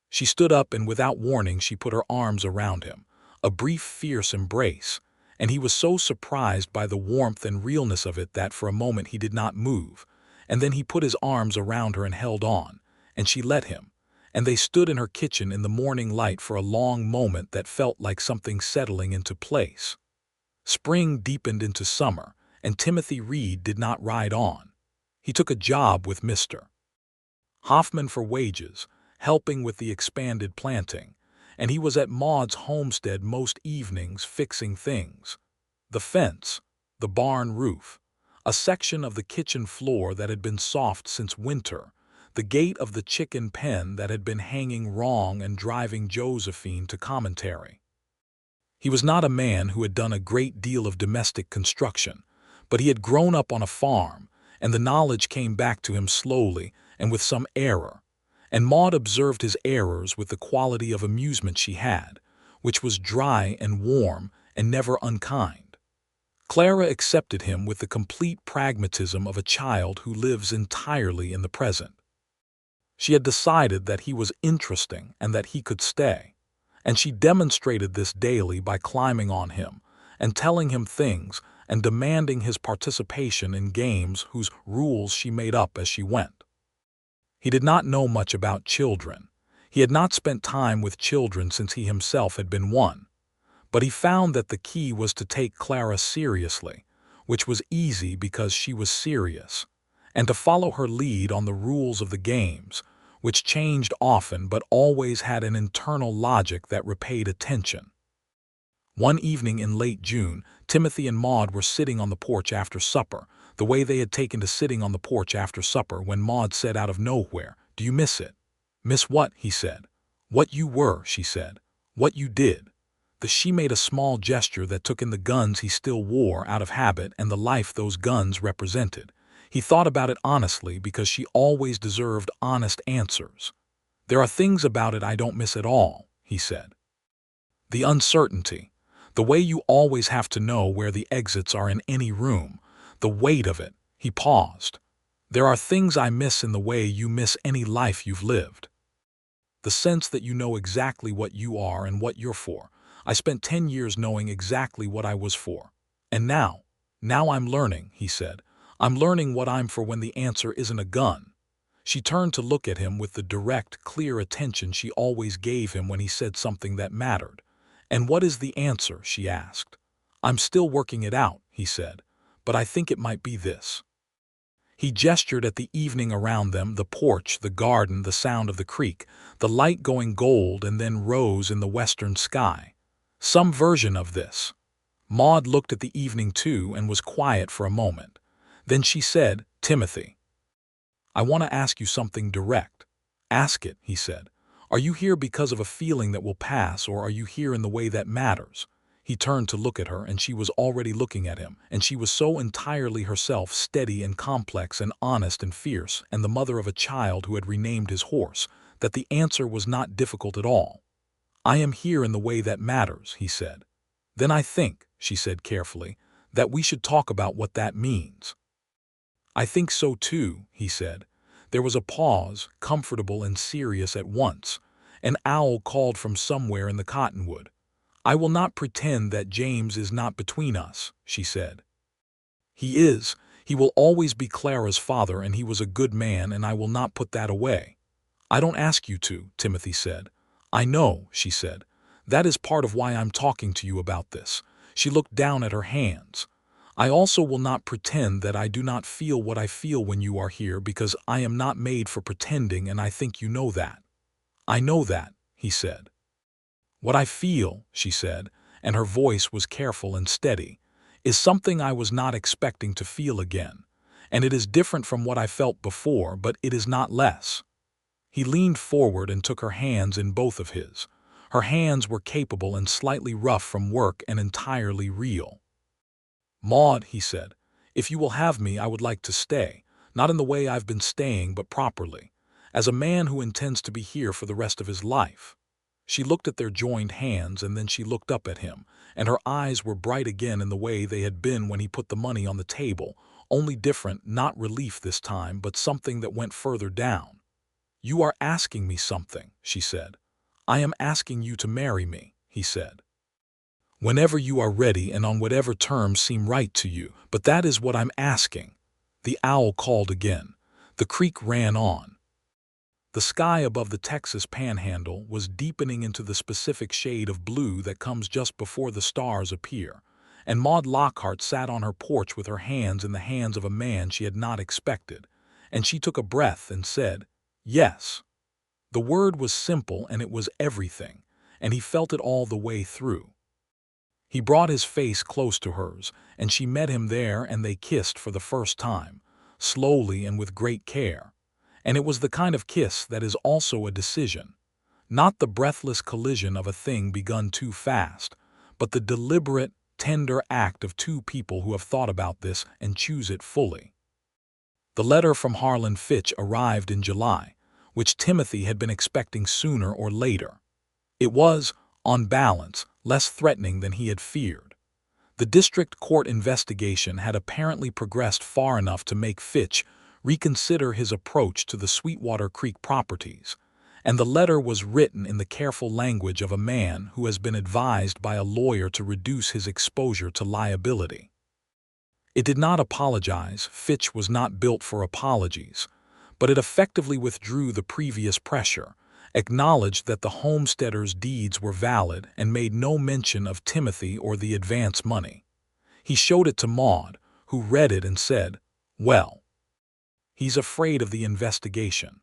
[SPEAKER 1] She stood up, and without warning she put her arms around him, a brief, fierce embrace, and he was so surprised by the warmth and realness of it that for a moment he did not move, and then he put his arms around her and held on, and she let him, and they stood in her kitchen in the morning light for a long moment that felt like something settling into place. Spring deepened into summer, and Timothy Reed did not ride on. He took a job with Mr. Hoffman for wages, helping with the expanded planting, and he was at Maude's homestead most evenings fixing things. The fence, the barn roof, a section of the kitchen floor that had been soft since winter, the gate of the chicken pen that had been hanging wrong and driving Josephine to commentary. He was not a man who had done a great deal of domestic construction, but he had grown up on a farm, and the knowledge came back to him slowly and with some error, and Maude observed his errors with the quality of amusement she had, which was dry and warm and never unkind. Clara accepted him with the complete pragmatism of a child who lives entirely in the present. She had decided that he was interesting and that he could stay, and she demonstrated this daily by climbing on him and telling him things and demanding his participation in games whose rules she made up as she went. He did not know much about children. He had not spent time with children since he himself had been one. But he found that the key was to take Clara seriously, which was easy because she was serious, and to follow her lead on the rules of the games, which changed often but always had an internal logic that repaid attention. One evening in late June, Timothy and Maude were sitting on the porch after supper, the way they had taken to sitting on the porch after supper, when Maude said out of nowhere, "Do you miss it?" "Miss what?" he said. "What you were," she said. "What you did." She made a small gesture that took in the guns he still wore out of habit and the life those guns represented. He thought about it honestly because she always deserved honest answers. "There are things about it I don't miss at all," he said. "The uncertainty, the way you always have to know where the exits are in any room, the weight of it." He paused. "There are things I miss in the way you miss any life you've lived. The sense that you know exactly what you are and what you're for. I spent 10 years knowing exactly what I was for. And now I'm learning," he said. "I'm learning what I'm for when the answer isn't a gun." She turned to look at him with the direct, clear attention she always gave him when he said something that mattered. "And what is the answer?" she asked. "I'm still working it out," he said, "but I think it might be this." He gestured at the evening around them, the porch, the garden, the sound of the creek, the light going gold and then rose in the western sky. Some version of this. Maude looked at the evening too and was quiet for a moment. Then she said, "Timothy, I want to ask you something direct." "Ask it," he said. "Are you here because of a feeling that will pass, or are you here in the way that matters?" He turned to look at her, and she was already looking at him, and she was so entirely herself, steady and complex and honest and fierce, and the mother of a child who had renamed his horse, that the answer was not difficult at all. "I am here in the way that matters," he said. "Then I think," she said carefully, "that we should talk about what that means." "I think so too," he said. There was a pause, comfortable and serious at once. An owl called from somewhere in the cottonwood. "I will not pretend that James is not between us," she said. "He is. He will always be Clara's father, and he was a good man, and I will not put that away." "I don't ask you to," Timothy said. "I know," she said. "That is part of why I'm talking to you about this." She looked down at her hands. "I also will not pretend that I do not feel what I feel when you are here, because I am not made for pretending, and I think you know that." "I know that," he said. "What I feel," she said, and her voice was careful and steady, "is something I was not expecting to feel again, and it is different from what I felt before, but it is not less." He leaned forward and took her hands in both of his. Her hands were capable and slightly rough from work and entirely real. "Maude," he said, "if you will have me, I would like to stay, not in the way I've been staying, but properly, as a man who intends to be here for the rest of his life." She looked at their joined hands, and then she looked up at him, and her eyes were bright again in the way they had been when he put the money on the table, only different, not relief this time, but something that went further down. "You are asking me something," she said. "I am asking you to marry me," he said. "Whenever you are ready and on whatever terms seem right to you, but that is what I'm asking." The owl called again. The creek ran on. The sky above the Texas panhandle was deepening into the specific shade of blue that comes just before the stars appear, and Maude Lockhart sat on her porch with her hands in the hands of a man she had not expected, and she took a breath and said, "Yes." The word was simple, and it was everything, and he felt it all the way through. He brought his face close to hers, and she met him there, and they kissed for the first time, slowly and with great care. And it was the kind of kiss that is also a decision. Not the breathless collision of a thing begun too fast, but the deliberate, tender act of two people who have thought about this and choose it fully. The letter from Harlan Fitch arrived in July, which Timothy had been expecting sooner or later. It was, on balance, less threatening than he had feared. The district court investigation had apparently progressed far enough to make Fitch reconsider his approach to the Sweetwater Creek properties, and the letter was written in the careful language of a man who has been advised by a lawyer to reduce his exposure to liability. It did not apologize. Fitch was not built for apologies, but it effectively withdrew the previous pressure, acknowledged that the homesteader's deeds were valid, and made no mention of Timothy or the advance money. He showed it to Maude, who read it and said, "Well, he's afraid of the investigation."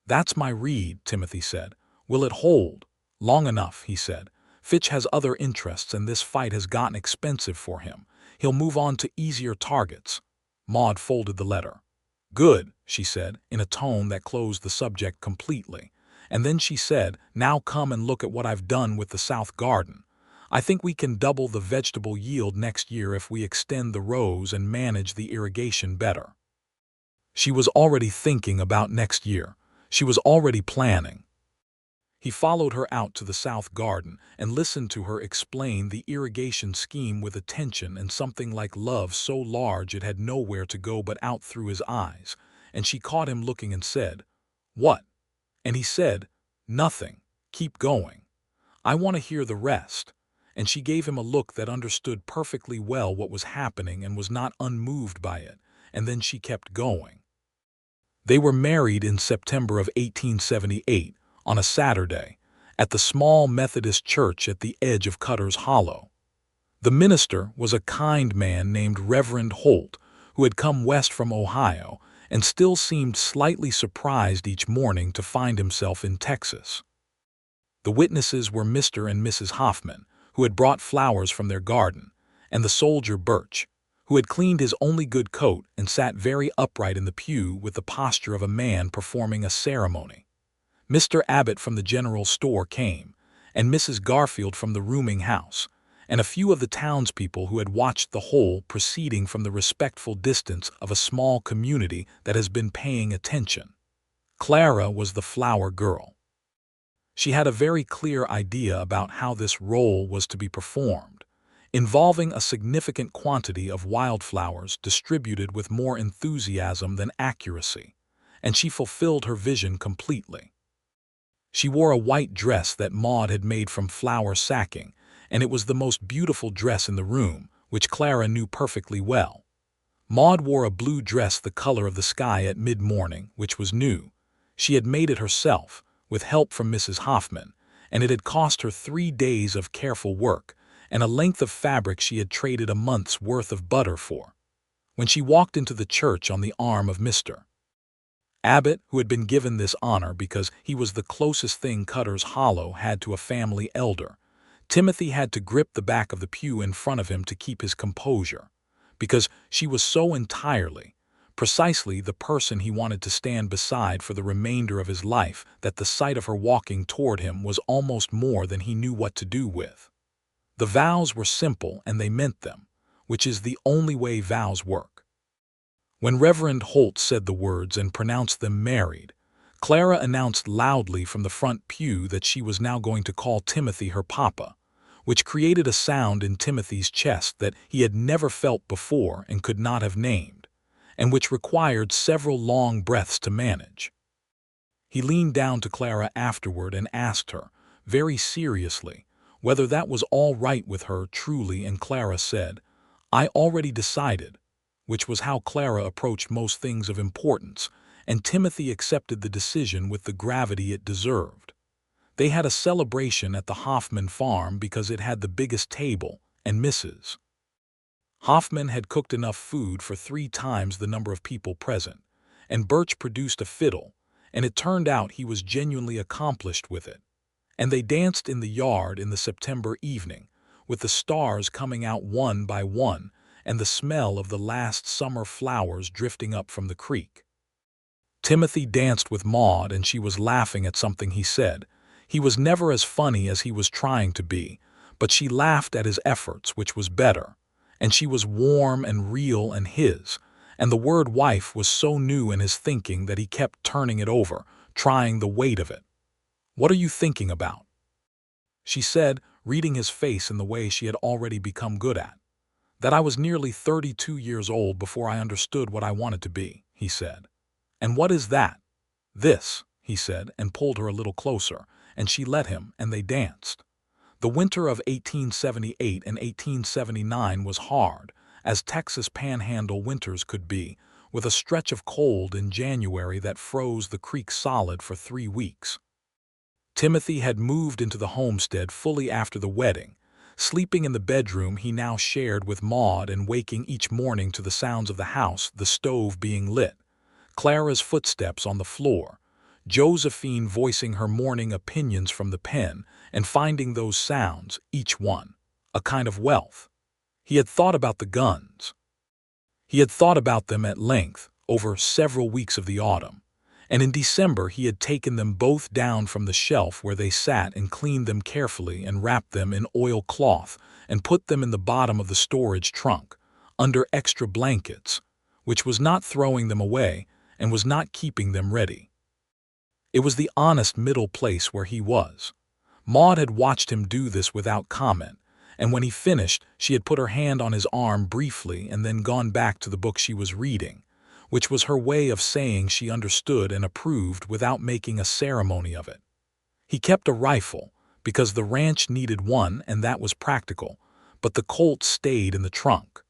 [SPEAKER 1] "That's my read," Timothy said. "Will it hold?" "Long enough," he said. "Fitch has other interests, and this fight has gotten expensive for him. He'll move on to easier targets." Maude folded the letter. "Good," she said, in a tone that closed the subject completely. And then she said, "Now come and look at what I've done with the south garden. I think we can double the vegetable yield next year if we extend the rows and manage the irrigation better." She was already thinking about next year. She was already planning. He followed her out to the south garden and listened to her explain the irrigation scheme with attention and something like love so large it had nowhere to go but out through his eyes, and she caught him looking and said, "What?" And he said, "Nothing. Keep going. I want to hear the rest." And she gave him a look that understood perfectly well what was happening and was not unmoved by it, and then she kept going. They were married in September of 1878, on a Saturday, at the small Methodist church at the edge of Cutter's Hollow. The minister was a kind man named Reverend Holt, who had come west from Ohio and still seemed slightly surprised each morning to find himself in Texas. The witnesses were Mr. and Mrs. Hoffman, who had brought flowers from their garden, and the soldier Birch, who had cleaned his only good coat and sat very upright in the pew with the posture of a man performing a ceremony. Mr. Abbott from the general store came, and Mrs. Garfield from the rooming house, and a few of the townspeople who had watched the whole proceeding from the respectful distance of a small community that has been paying attention. Clara was the flower girl. She had a very clear idea about how this role was to be performed, involving a significant quantity of wildflowers distributed with more enthusiasm than accuracy, and she fulfilled her vision completely. She wore a white dress that Maude had made from flower sacking, and it was the most beautiful dress in the room, which Clara knew perfectly well. Maude wore a blue dress the color of the sky at mid-morning, which was new. She had made it herself, with help from Mrs. Hoffman, and it had cost her 3 days of careful work, and a length of fabric she had traded a month's worth of butter for. When she walked into the church on the arm of Mr. Abbott, who had been given this honor because he was the closest thing Cutter's Hollow had to a family elder, Timothy had to grip the back of the pew in front of him to keep his composure, because she was so entirely, precisely the person he wanted to stand beside for the remainder of his life that the sight of her walking toward him was almost more than he knew what to do with. The vows were simple and they meant them, which is the only way vows work. When Reverend Holt said the words and pronounced them married, Clara announced loudly from the front pew that she was now going to call Timothy her papa, which created a sound in Timothy's chest that he had never felt before and could not have named, and which required several long breaths to manage. He leaned down to Clara afterward and asked her, very seriously, whether that was all right with her truly, and Clara said, "I already decided," which was how Clara approached most things of importance, and Timothy accepted the decision with the gravity it deserved. They had a celebration at the Hoffman farm because it had the biggest table, and Mrs. Hoffman had cooked enough food for 3 times the number of people present, and Birch produced a fiddle, and it turned out he was genuinely accomplished with it. And they danced in the yard in the September evening, with the stars coming out one by one and the smell of the last summer flowers drifting up from the creek. Timothy danced with Maude, and she was laughing at something he said. He was never as funny as he was trying to be, but she laughed at his efforts, which was better. And she was warm and real and his, and the word wife was so new in his thinking that he kept turning it over, trying the weight of it. "What are you thinking about?" she said, reading his face in the way she had already become good at. "That I was nearly 32 years old before I understood what I wanted to be," he said. "And what is that?" "This," he said, and pulled her a little closer, and she let him, and they danced. The winter of 1878 and 1879 was hard, as Texas panhandle winters could be, with a stretch of cold in January that froze the creek solid for 3 weeks. Timothy had moved into the homestead fully after the wedding, sleeping in the bedroom he now shared with Maude and waking each morning to the sounds of the house, the stove being lit, Clara's footsteps on the floor, Josephine voicing her morning opinions from the pen, and finding those sounds, each one, a kind of wealth. He had thought about the guns. He had thought about them at length over several weeks of the autumn, and in December he had taken them both down from the shelf where they sat and cleaned them carefully and wrapped them in oilcloth and put them in the bottom of the storage trunk, under extra blankets, which was not throwing them away and was not keeping them ready. It was the honest middle place where he was. Maude had watched him do this without comment, and when he finished, she had put her hand on his arm briefly and then gone back to the book she was reading, which was her way of saying she understood and approved without making a ceremony of it. He kept a rifle, because the ranch needed one and that was practical, but the Colt stayed in the trunk.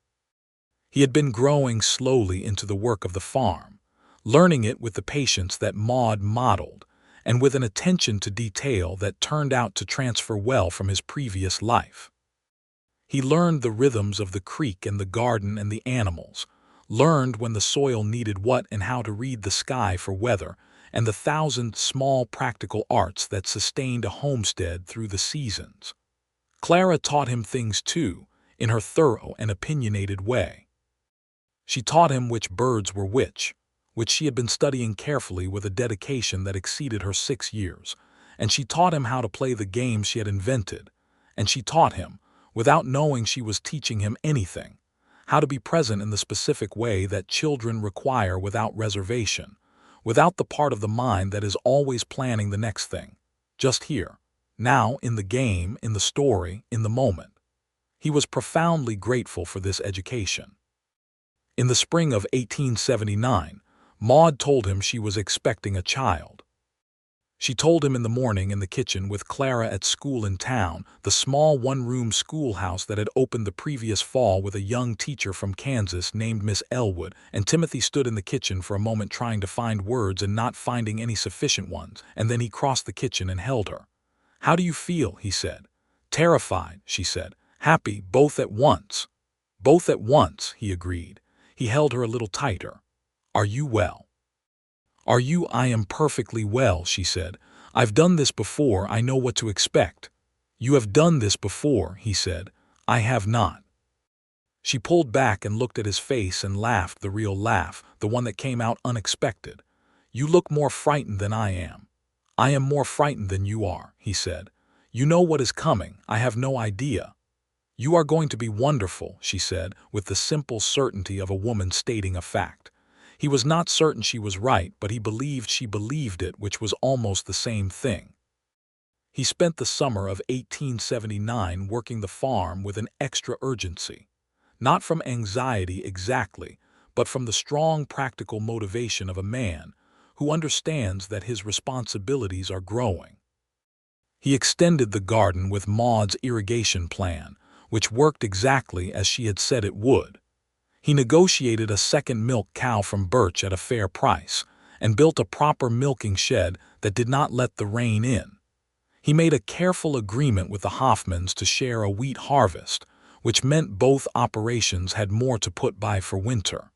[SPEAKER 1] He had been growing slowly into the work of the farm, learning it with the patience that Maude modeled, and with an attention to detail that turned out to transfer well from his previous life. He learned the rhythms of the creek and the garden and the animals, learned when the soil needed what and how to read the sky for weather, and the 1,000 small practical arts that sustained a homestead through the seasons. Clara taught him things too, in her thorough and opinionated way. She taught him which birds were which she had been studying carefully with a dedication that exceeded her 6 years, and she taught him how to play the game she had invented, and she taught him, without knowing she was teaching him anything, how to be present in the specific way that children require without reservation, without the part of the mind that is always planning the next thing, just here, now, in the game, in the story, in the moment. He was profoundly grateful for this education. In the spring of 1879, Maude told him she was expecting a child. She told him in the morning in the kitchen with Clara at school in town, the small one-room schoolhouse that had opened the previous fall with a young teacher from Kansas named Miss Elwood, and Timothy stood in the kitchen for a moment trying to find words and not finding any sufficient ones, and then he crossed the kitchen and held her. "How do you feel?" he said. "Terrified," she said. "Happy, both at once." "Both at once," he agreed. He held her a little tighter. "Are you well?" "Are you?" "I am perfectly well," she said. "I've done this before. I know what to expect." "You have done this before," he said. "I have not." She pulled back and looked at his face and laughed, the real laugh, the one that came out unexpected. "You look more frightened than I am." "I am more frightened than you are," he said. "You know what is coming. I have no idea." "You are going to be wonderful," she said, with the simple certainty of a woman stating a fact. He was not certain she was right, but he believed she believed it, which was almost the same thing. He spent the summer of 1879 working the farm with an extra urgency, not from anxiety exactly, but from the strong practical motivation of a man who understands that his responsibilities are growing. He extended the garden with Maude's irrigation plan, which worked exactly as she had said it would. He negotiated a second milk cow from Birch at a fair price, and built a proper milking shed that did not let the rain in. He made a careful agreement with the Hoffmans to share a wheat harvest, which meant both operations had more to put by for winter.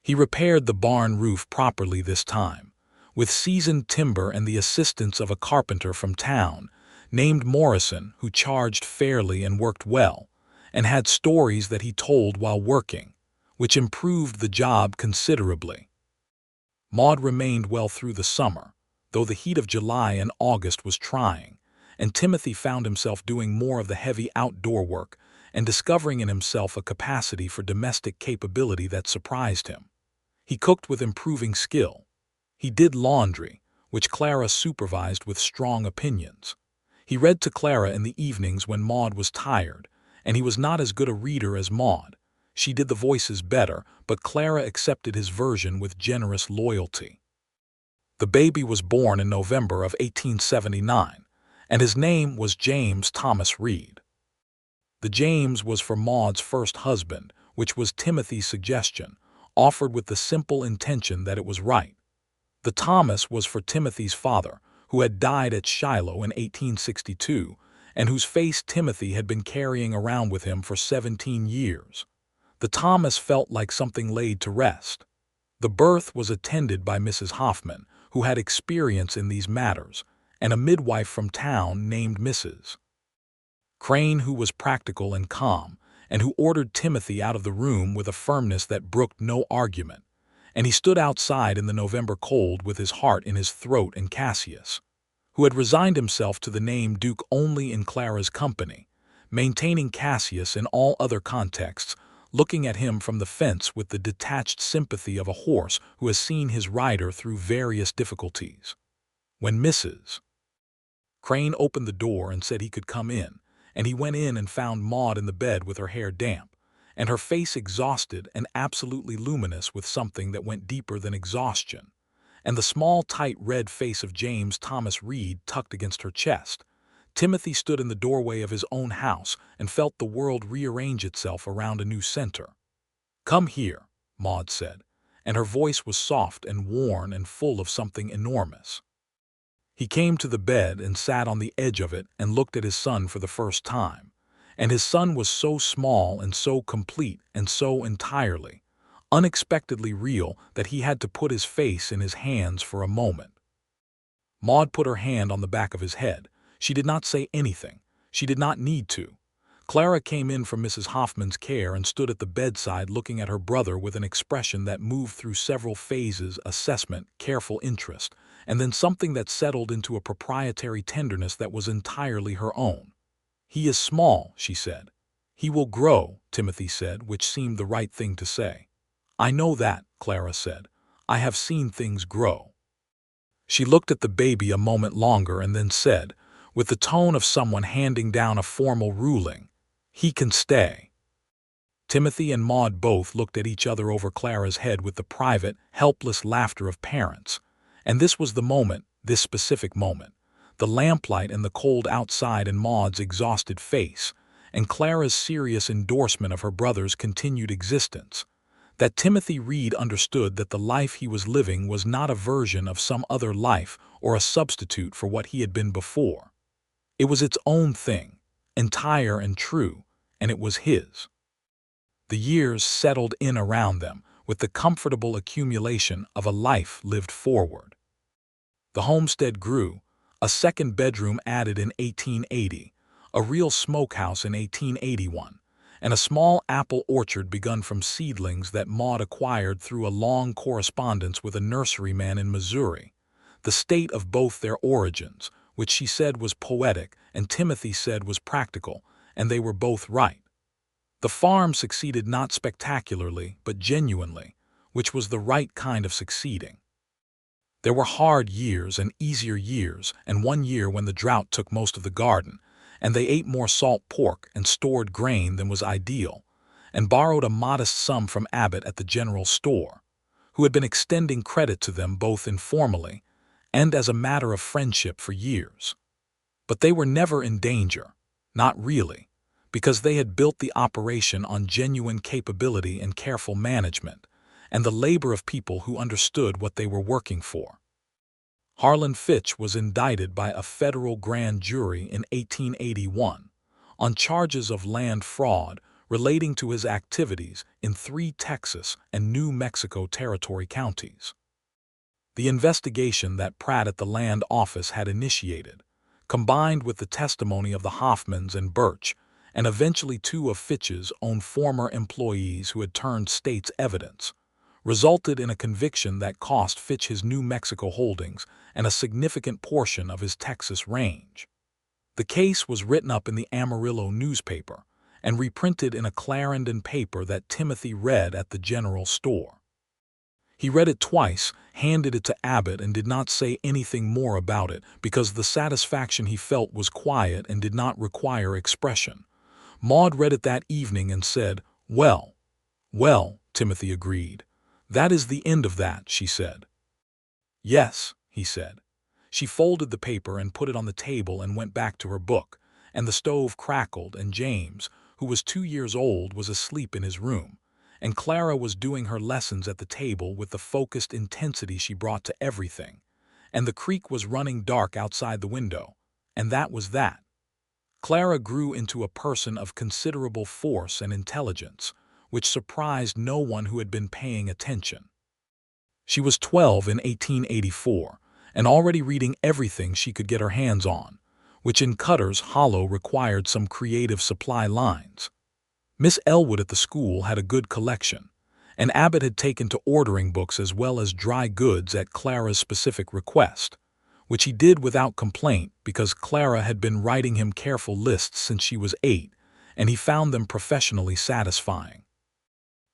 [SPEAKER 1] He repaired the barn roof properly this time, with seasoned timber and the assistance of a carpenter from town, named Morrison, who charged fairly and worked well, and had stories that he told while working, which improved the job considerably. Maude remained well through the summer, though the heat of July and August was trying, and Timothy found himself doing more of the heavy outdoor work and discovering in himself a capacity for domestic capability that surprised him. He cooked with improving skill. He did laundry, which Clara supervised with strong opinions. He read to Clara in the evenings when Maude was tired, and he was not as good a reader as Maude. She did the voices better, but Clara accepted his version with generous loyalty. The baby was born in November of 1879, and his name was James Thomas Reed. The James was for Maude's first husband, which was Timothy's suggestion, offered with the simple intention that it was right. The Thomas was for Timothy's father, who had died at Shiloh in 1862, and whose face Timothy had been carrying around with him for 17 years. The Thomas felt like something laid to rest. The birth was attended by Mrs. Hoffman, who had experience in these matters, and a midwife from town named Mrs. Crane, who was practical and calm, and who ordered Timothy out of the room with a firmness that brooked no argument, and he stood outside in the November cold with his heart in his throat, and Cassius, who had resigned himself to the name Duke only in Clara's company, maintaining Cassius in all other contexts, looking at him from the fence with the detached sympathy of a horse who has seen his rider through various difficulties. When Mrs. Crane opened the door and said he could come in, and he went in and found Maude in the bed with her hair damp, and her face exhausted and absolutely luminous with something that went deeper than exhaustion, and the small, tight red face of James Thomas Reed tucked against her chest. Timothy stood in the doorway of his own house and felt the world rearrange itself around a new center. "Come here," Maude said, and her voice was soft and worn and full of something enormous. He came to the bed and sat on the edge of it and looked at his son for the first time, and his son was so small and so complete and so entirely, unexpectedly real that he had to put his face in his hands for a moment. Maude put her hand on the back of his head. She did not say anything. She did not need to. Clara came in from Mrs. Hoffman's care and stood at the bedside looking at her brother with an expression that moved through several phases: assessment, careful interest, and then something that settled into a proprietary tenderness that was entirely her own. "He is small," she said. "He will grow," Timothy said, which seemed the right thing to say. "I know that," Clara said. "I have seen things grow." She looked at the baby a moment longer and then said, with the tone of someone handing down a formal ruling, "He can stay." Timothy and Maude both looked at each other over Clara's head with the private, helpless laughter of parents. And this was the moment, this specific moment, the lamplight and the cold outside and Maude's exhausted face, and Clara's serious endorsement of her brother's continued existence, that Timothy Reed understood that the life he was living was not a version of some other life or a substitute for what he had been before. It was its own thing, entire and true, and it was his. The years settled in around them with the comfortable accumulation of a life lived forward. The homestead grew, a second bedroom added in 1880, a real smokehouse in 1881, and a small apple orchard begun from seedlings that Maude acquired through a long correspondence with a nurseryman in Missouri, the state of both their origins, which she said was poetic and Timothy said was practical, and they were both right. The farm succeeded not spectacularly, but genuinely, which was the right kind of succeeding. There were hard years and easier years, and one year when the drought took most of the garden, and they ate more salt pork and stored grain than was ideal, and borrowed a modest sum from Abbott at the general store, who had been extending credit to them both informally and as a matter of friendship for years. But they were never in danger, not really, because they had built the operation on genuine capability and careful management, and the labor of people who understood what they were working for. Harlan Fitch was indicted by a federal grand jury in 1881 on charges of land fraud relating to his activities in 3 Texas and New Mexico Territory counties. the investigation that Pratt at the land office had initiated, combined with the testimony of the Hoffmans and Birch, and eventually two of Fitch's own former employees who had turned state's evidence, resulted in a conviction that cost Fitch his New Mexico holdings and a significant portion of his Texas range. The case was written up in the Amarillo newspaper and reprinted in a Clarendon paper that Timothy read at the general store. He read it twice, handed it to Abbott, and did not say anything more about it because the satisfaction he felt was quiet and did not require expression. Maude read it that evening and said, "Well, well," Timothy agreed. "That is the end of that," she said. "Yes," he said. She folded the paper and put it on the table and went back to her book, and the stove crackled, and James, who was 2 years old, was asleep in his room, and Clara was doing her lessons at the table with the focused intensity she brought to everything, and the creek was running dark outside the window, and that was that. Clara grew into a person of considerable force and intelligence, which surprised no one who had been paying attention. She was 12 in 1884, and already reading everything she could get her hands on, which in Cutter's Hollow required some creative supply lines. Miss Elwood at the school had a good collection, and Abbott had taken to ordering books as well as dry goods at Clara's specific request, which he did without complaint because Clara had been writing him careful lists since she was 8, and he found them professionally satisfying.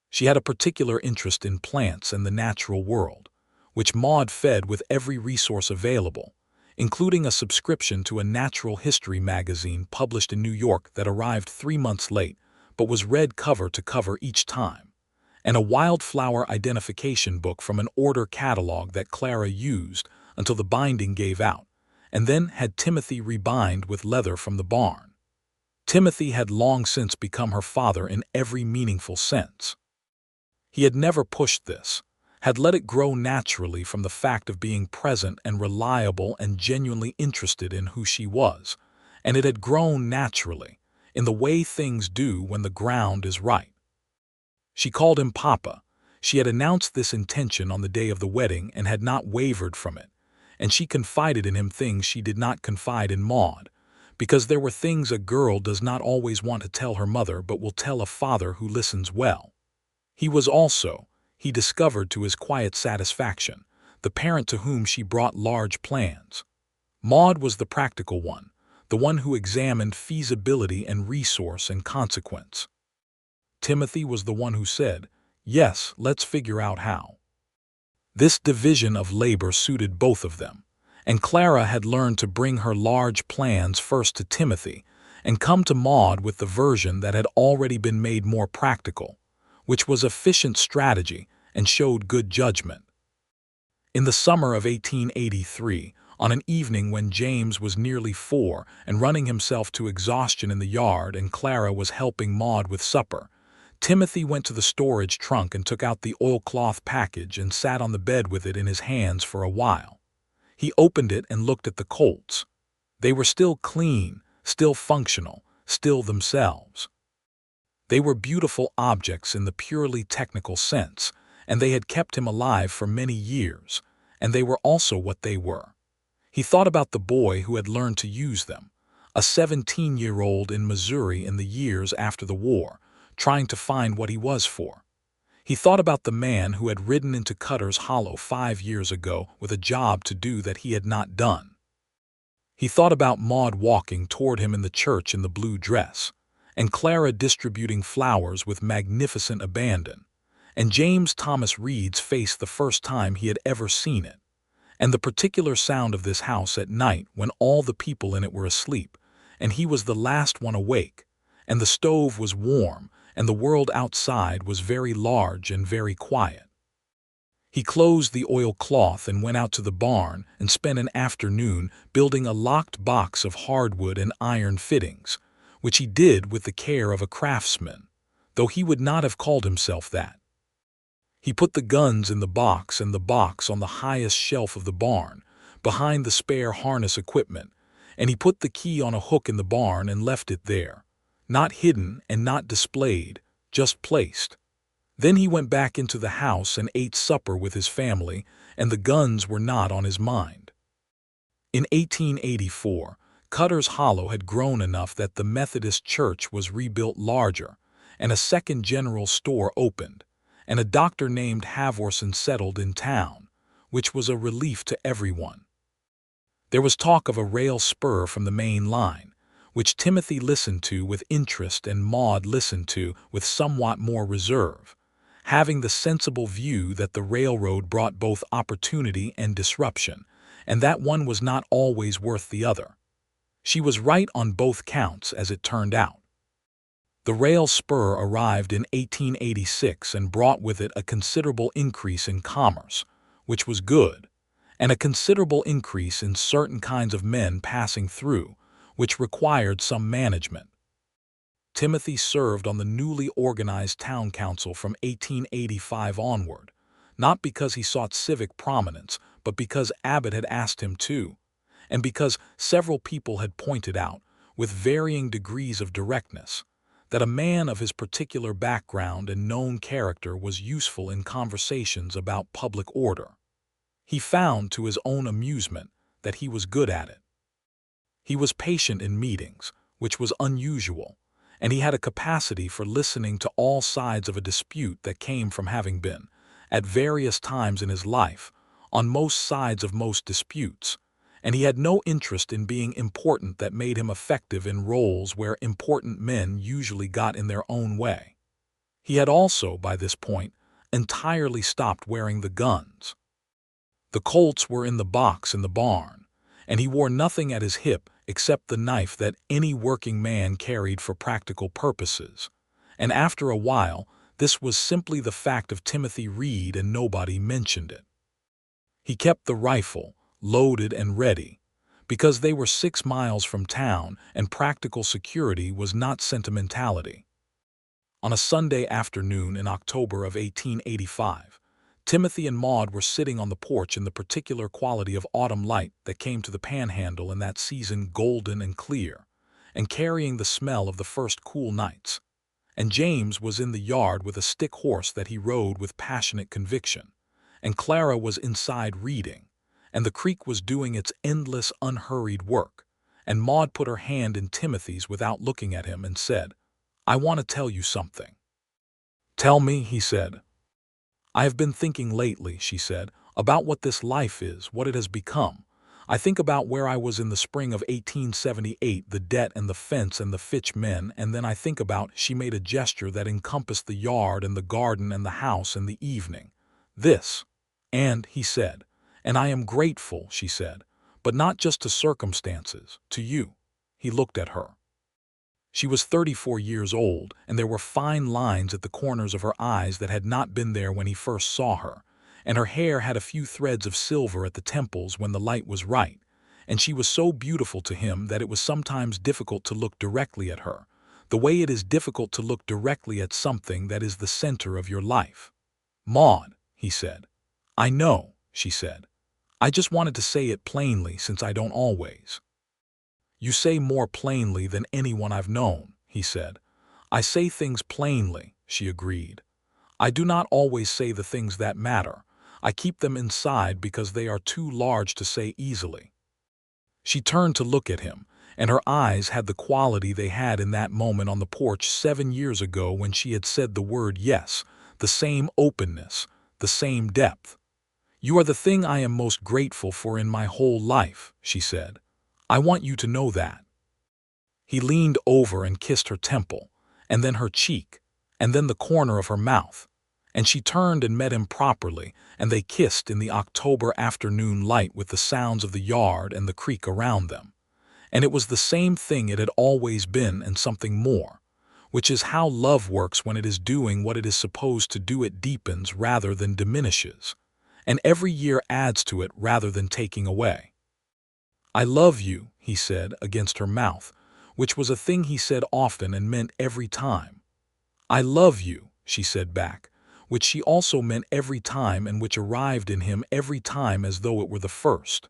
[SPEAKER 1] She had a particular interest in plants and the natural world, which Maude fed with every resource available, including a subscription to a natural history magazine published in New York that arrived 3 months late, but was read cover to cover each time, and a wildflower identification book from an order catalog that Clara used until the binding gave out, and then had Timothy rebind with leather from the barn. Timothy had long since become her father in every meaningful sense. He had never pushed this, had let it grow naturally from the fact of being present and reliable and genuinely interested in who she was, and it had grown naturally, in the way things do when the ground is right. She called him Papa. She had announced this intention on the day of the wedding and had not wavered from it, and she confided in him things she did not confide in Maude, because there were things a girl does not always want to tell her mother but will tell a father who listens well. He was also, he discovered to his quiet satisfaction, the parent to whom she brought large plans. Maude was the practical one, the one who examined feasibility and resource and consequence. Timothy was the one who said, "Yes, let's figure out how." This division of labor suited both of them, and Clara had learned to bring her large plans first to Timothy and come to Maude with the version that had already been made more practical, which was efficient strategy and showed good judgment. In the summer of 1883, on an evening when James was nearly 4 and running himself to exhaustion in the yard and Clara was helping Maude with supper, Timothy went to the storage trunk and took out the oilcloth package and sat on the bed with it in his hands for a while. He opened it and looked at the colts. They were still clean, still functional, still themselves. They were beautiful objects in the purely technical sense, and they had kept him alive for many years, and they were also what they were. He thought about the boy who had learned to use them, a 17-year-old in Missouri in the years after the war, trying to find what he was for. He thought about the man who had ridden into Cutter's Hollow 5 years ago with a job to do that he had not done. He thought about Maude walking toward him in the church in the blue dress, and Clara distributing flowers with magnificent abandon, and James Thomas Reed's face the first time he had ever seen it, and the particular sound of this house at night when all the people in it were asleep, and he was the last one awake, and the stove was warm, and the world outside was very large and very quiet. He closed the oilcloth and went out to the barn and spent an afternoon building a locked box of hardwood and iron fittings, which he did with the care of a craftsman, though he would not have called himself that. He put the guns in the box and the box on the highest shelf of the barn, behind the spare harness equipment, and he put the key on a hook in the barn and left it there, not hidden and not displayed, just placed. Then he went back into the house and ate supper with his family, and the guns were not on his mind. In 1884, Cutter's Hollow had grown enough that the Methodist Church was rebuilt larger, and a second general store opened, and a doctor named Havorson settled in town, which was a relief to everyone. There was talk of a rail spur from the main line, which Timothy listened to with interest and Maude listened to with somewhat more reserve, having the sensible view that the railroad brought both opportunity and disruption, and that one was not always worth the other. She was right on both counts, as it turned out. The rail spur arrived in 1886 and brought with it a considerable increase in commerce, which was good, and a considerable increase in certain kinds of men passing through, which required some management. Timothy served on the newly organized town council from 1885 onward, not because he sought civic prominence, but because Abbott had asked him to, and because several people had pointed out, with varying degrees of directness, that a man of his particular background and known character was useful in conversations about public order. He found, to his own amusement, that he was good at it. He was patient in meetings, which was unusual, and he had a capacity for listening to all sides of a dispute that came from having been, at various times in his life, on most sides of most disputes, and he had no interest in being important that made him effective in roles where important men usually got in their own way. He had also, by this point, entirely stopped wearing the guns. The Colts were in the box in the barn, and he wore nothing at his hip except the knife that any working man carried for practical purposes, and after a while this was simply the fact of Timothy Reed and nobody mentioned it. He kept the rifle, loaded and ready, because they were 6 miles from town and practical security was not sentimentality. On a Sunday afternoon in October of 1885, Timothy and Maude were sitting on the porch in the particular quality of autumn light that came to the panhandle in that season, golden and clear, and carrying the smell of the first cool nights. And James was in the yard with a stick horse that he rode with passionate conviction, and Clara was inside reading, and the creek was doing its endless, unhurried work, and Maude put her hand in Timothy's without looking at him and said, "I want to tell you something." "Tell me," he said. "I have been thinking lately," she said, "about what this life is, what it has become. I think about where I was in the spring of 1878, the debt and the fence and the Fitch men, and then I think about," she made a gesture that encompassed the yard and the garden and the house and the evening. "This." "And," he said, "and I am grateful," she said, "but not just to circumstances, to you." He looked at her. She was 34 years old, and there were fine lines at the corners of her eyes that had not been there when he first saw her, and her hair had a few threads of silver at the temples when the light was right, and she was so beautiful to him that it was sometimes difficult to look directly at her, the way it is difficult to look directly at something that is the center of your life. "Maude," he said. "I know," she said. "I just wanted to say it plainly since I don't always." "You say more plainly than anyone I've known," he said. "I say things plainly," she agreed. "I do not always say the things that matter. I keep them inside because they are too large to say easily." She turned to look at him, and her eyes had the quality they had in that moment on the porch 7 years ago when she had said the word yes, the same openness, the same depth. "You are the thing I am most grateful for in my whole life," she said. "I want you to know that." He leaned over and kissed her temple, and then her cheek, and then the corner of her mouth, and she turned and met him properly, and they kissed in the October afternoon light with the sounds of the yard and the creek around them. And it was the same thing it had always been and something more, which is how love works when it is doing what it is supposed to do. It deepens rather than diminishes, and every year adds to it rather than taking away. "I love you," he said, against her mouth, which was a thing he said often and meant every time. "I love you," she said back, which she also meant every time and which arrived in him every time as though it were the first.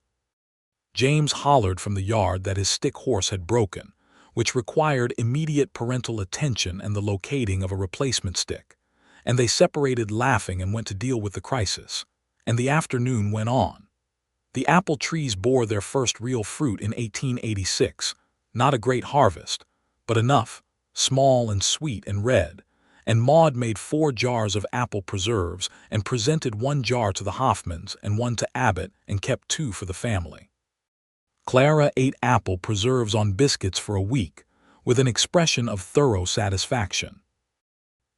[SPEAKER 1] James hollered from the yard that his stick horse had broken, which required immediate parental attention and the locating of a replacement stick, and they separated laughing and went to deal with the crisis. And the afternoon went on. The apple trees bore their first real fruit in 1886, not a great harvest, but enough, small and sweet and red, and Maude made 4 jars of apple preserves and presented 1 jar to the Hoffmans and 1 to Abbott and kept 2 for the family. Clara ate apple preserves on biscuits for a week, with an expression of thorough satisfaction.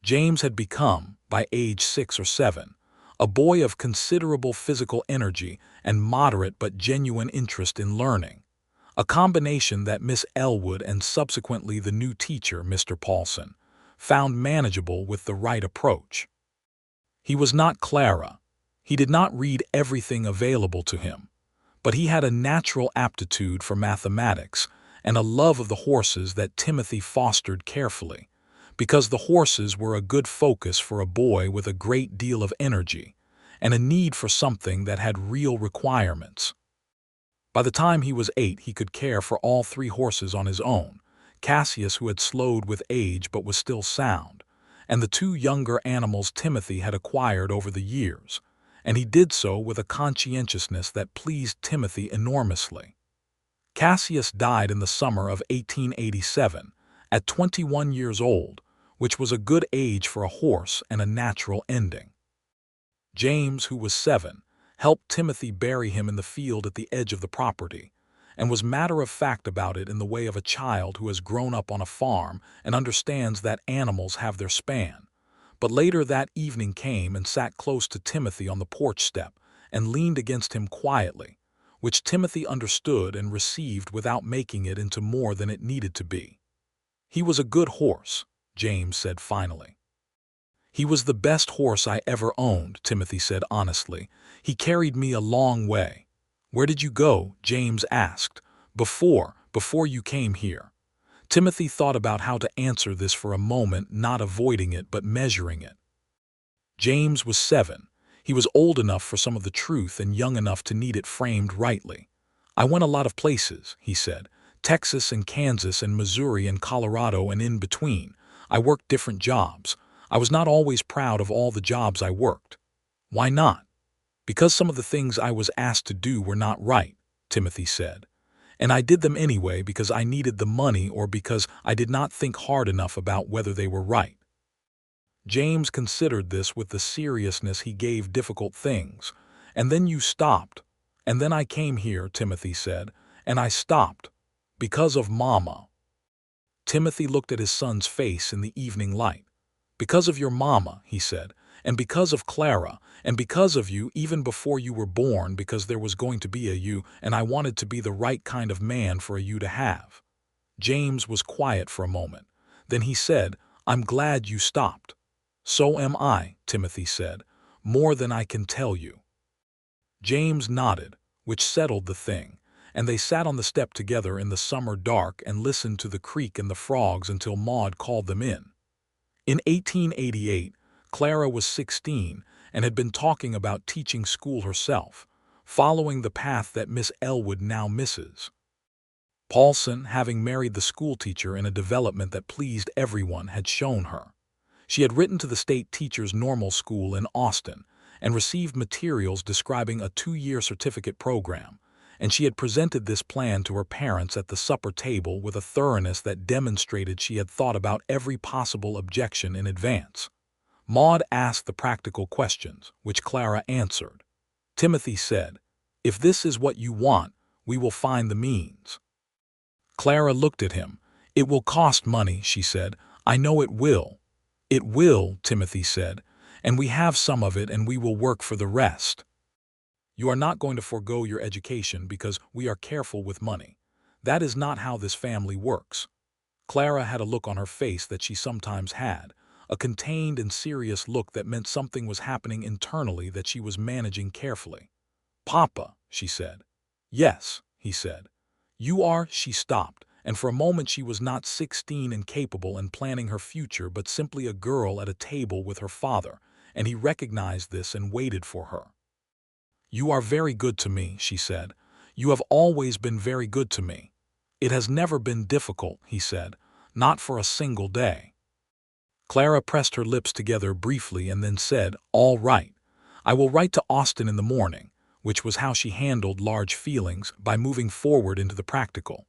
[SPEAKER 1] James had become, by age 6 or 7, a boy of considerable physical energy and moderate but genuine interest in learning, a combination that Miss Elwood and subsequently the new teacher, Mr. Paulson, found manageable with the right approach. He was not Clara. He did not read everything available to him, but he had a natural aptitude for mathematics and a love of the horses that Timothy fostered carefully, because the horses were a good focus for a boy with a great deal of energy and a need for something that had real requirements. By the time he was 8, he could care for all 3 horses on his own, Cassius, who had slowed with age but was still sound, and the 2 younger animals Timothy had acquired over the years, and he did so with a conscientiousness that pleased Timothy enormously. Cassius died in the summer of 1887, at 21 years old, which was a good age for a horse and a natural ending. James, who was 7, helped Timothy bury him in the field at the edge of the property, and was matter-of-fact about it in the way of a child who has grown up on a farm and understands that animals have their span. But later that evening came and sat close to Timothy on the porch step and leaned against him quietly, which Timothy understood and received without making it into more than it needed to be. "He was a good horse," James said finally. "He was the best horse I ever owned," Timothy said honestly. "He carried me a long way." "Where did you go?" James asked. Before you came here." Timothy thought about how to answer this for a moment, not avoiding it but measuring it. James was 7. He was old enough for some of the truth and young enough to need it framed rightly. "I went a lot of places," he said. "Texas and Kansas and Missouri and Colorado and in between. I worked different jobs. I was not always proud of all the jobs I worked." "Why not?" "Because some of the things I was asked to do were not right," Timothy said. "And I did them anyway because I needed the money or because I did not think hard enough about whether they were right." James considered this with the seriousness he gave difficult things. "And then you stopped. And then I came here," Timothy said, "and I stopped. Because of Mama." Timothy looked at his son's face in the evening light. "Because of your mama," he said, "and because of Clara, and because of you even before you were born, because there was going to be a you, and I wanted to be the right kind of man for a you to have." James was quiet for a moment. Then he said, "I'm glad you stopped." "So am I," Timothy said, "more than I can tell you." James nodded, which settled the thing, and they sat on the step together in the summer dark and listened to the creek and the frogs until Maude called them in. In 1888, Clara was 16 and had been talking about teaching school herself, following the path that Miss Elwood now misses. Paulson, having married the schoolteacher in a development that pleased everyone, had shown her. She had written to the state teachers' normal school in Austin and received materials describing a 2-year certificate program, and she had presented this plan to her parents at the supper table with a thoroughness that demonstrated she had thought about every possible objection in advance. Maude asked the practical questions, which Clara answered. Timothy said, "If this is what you want, we will find the means." Clara looked at him. "It will cost money," she said. "I know it will." "It will," Timothy said, "and we have some of it and we will work for the rest. You are not going to forego your education because we are careful with money. That is not how this family works." Clara had a look on her face that she sometimes had, a contained and serious look that meant something was happening internally that she was managing carefully. "Papa," she said. "Yes," he said. "You are—" She stopped, and for a moment she was not 16 and capable and planning her future but simply a girl at a table with her father, and he recognized this and waited for her. "You are very good to me," she said. "You have always been very good to me." "It has never been difficult," he said. "Not for a single day." Clara pressed her lips together briefly and then said, "All right. I will write to Austin in the morning," which was how she handled large feelings by moving forward into the practical.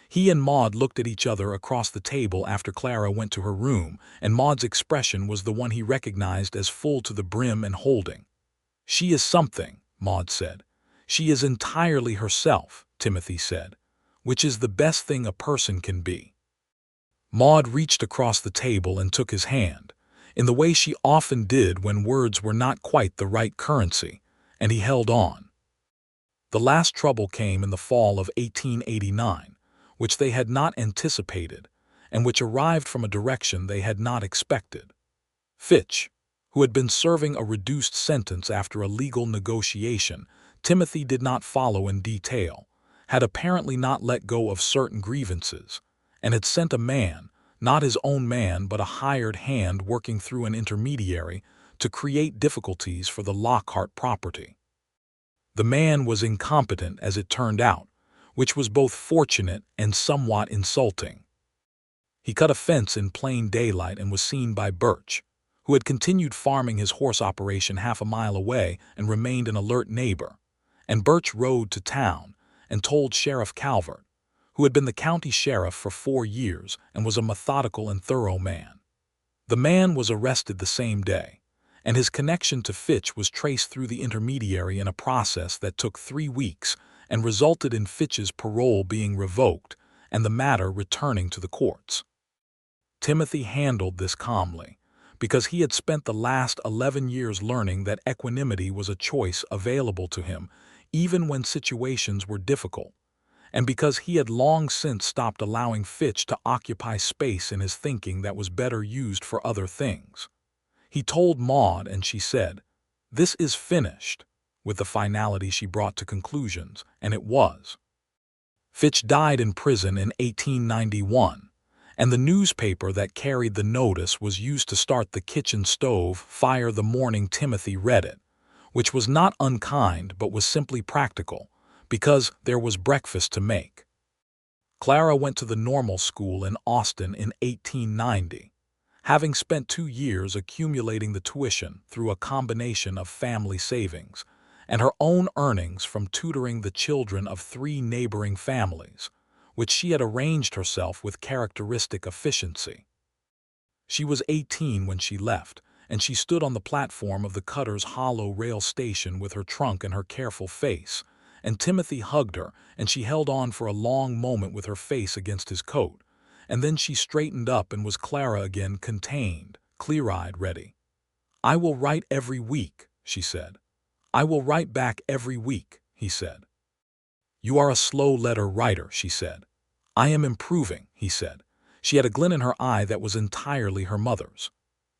[SPEAKER 1] He and Maude looked at each other across the table after Clara went to her room, and Maude's expression was the one he recognized as full to the brim and holding. "She is something," Maude said. "She is entirely herself," Timothy said, "which is the best thing a person can be." Maude reached across the table and took his hand, in the way she often did when words were not quite the right currency, and he held on. The last trouble came in the fall of 1889, which they had not anticipated, and which arrived from a direction they had not expected. Fitch, who had been serving a reduced sentence after a legal negotiation Timothy did not follow in detail, had apparently not let go of certain grievances, and had sent a man, not his own man but a hired hand working through an intermediary, to create difficulties for the Lockhart property. The man was incompetent, as it turned out, which was both fortunate and somewhat insulting. He cut a fence in plain daylight and was seen by Birch, who had continued farming his horse operation half a mile away and remained an alert neighbor, and Birch rode to town and told Sheriff Calvert, who had been the county sheriff for 4 years and was a methodical and thorough man. The man was arrested the same day, and his connection to Fitch was traced through the intermediary in a process that took 3 weeks and resulted in Fitch's parole being revoked and the matter returning to the courts. Timothy handled this calmly, because he had spent the last 11 years learning that equanimity was a choice available to him even when situations were difficult, and because he had long since stopped allowing Fitch to occupy space in his thinking that was better used for other things. He told Maude, and she said, "This is finished," with the finality she brought to conclusions, and it was. Fitch died in prison in 1891, and the newspaper that carried the notice was used to start the kitchen stove fire the morning Timothy read it, which was not unkind but was simply practical, because there was breakfast to make. Clara went to the normal school in Austin in 1890, having spent 2 years accumulating the tuition through a combination of family savings and her own earnings from tutoring the children of 3 neighboring families, which she had arranged herself with characteristic efficiency. She was 18 when she left, and she stood on the platform of the Cutter's Hollow rail station with her trunk and her careful face, and Timothy hugged her, and she held on for a long moment with her face against his coat, and then she straightened up and was Clara again, contained, clear-eyed, ready. "I will write every week," she said. "I will write back every week," he said. "You are a slow-letter writer," she said. "I am improving," he said. She had a glint in her eye that was entirely her mother's.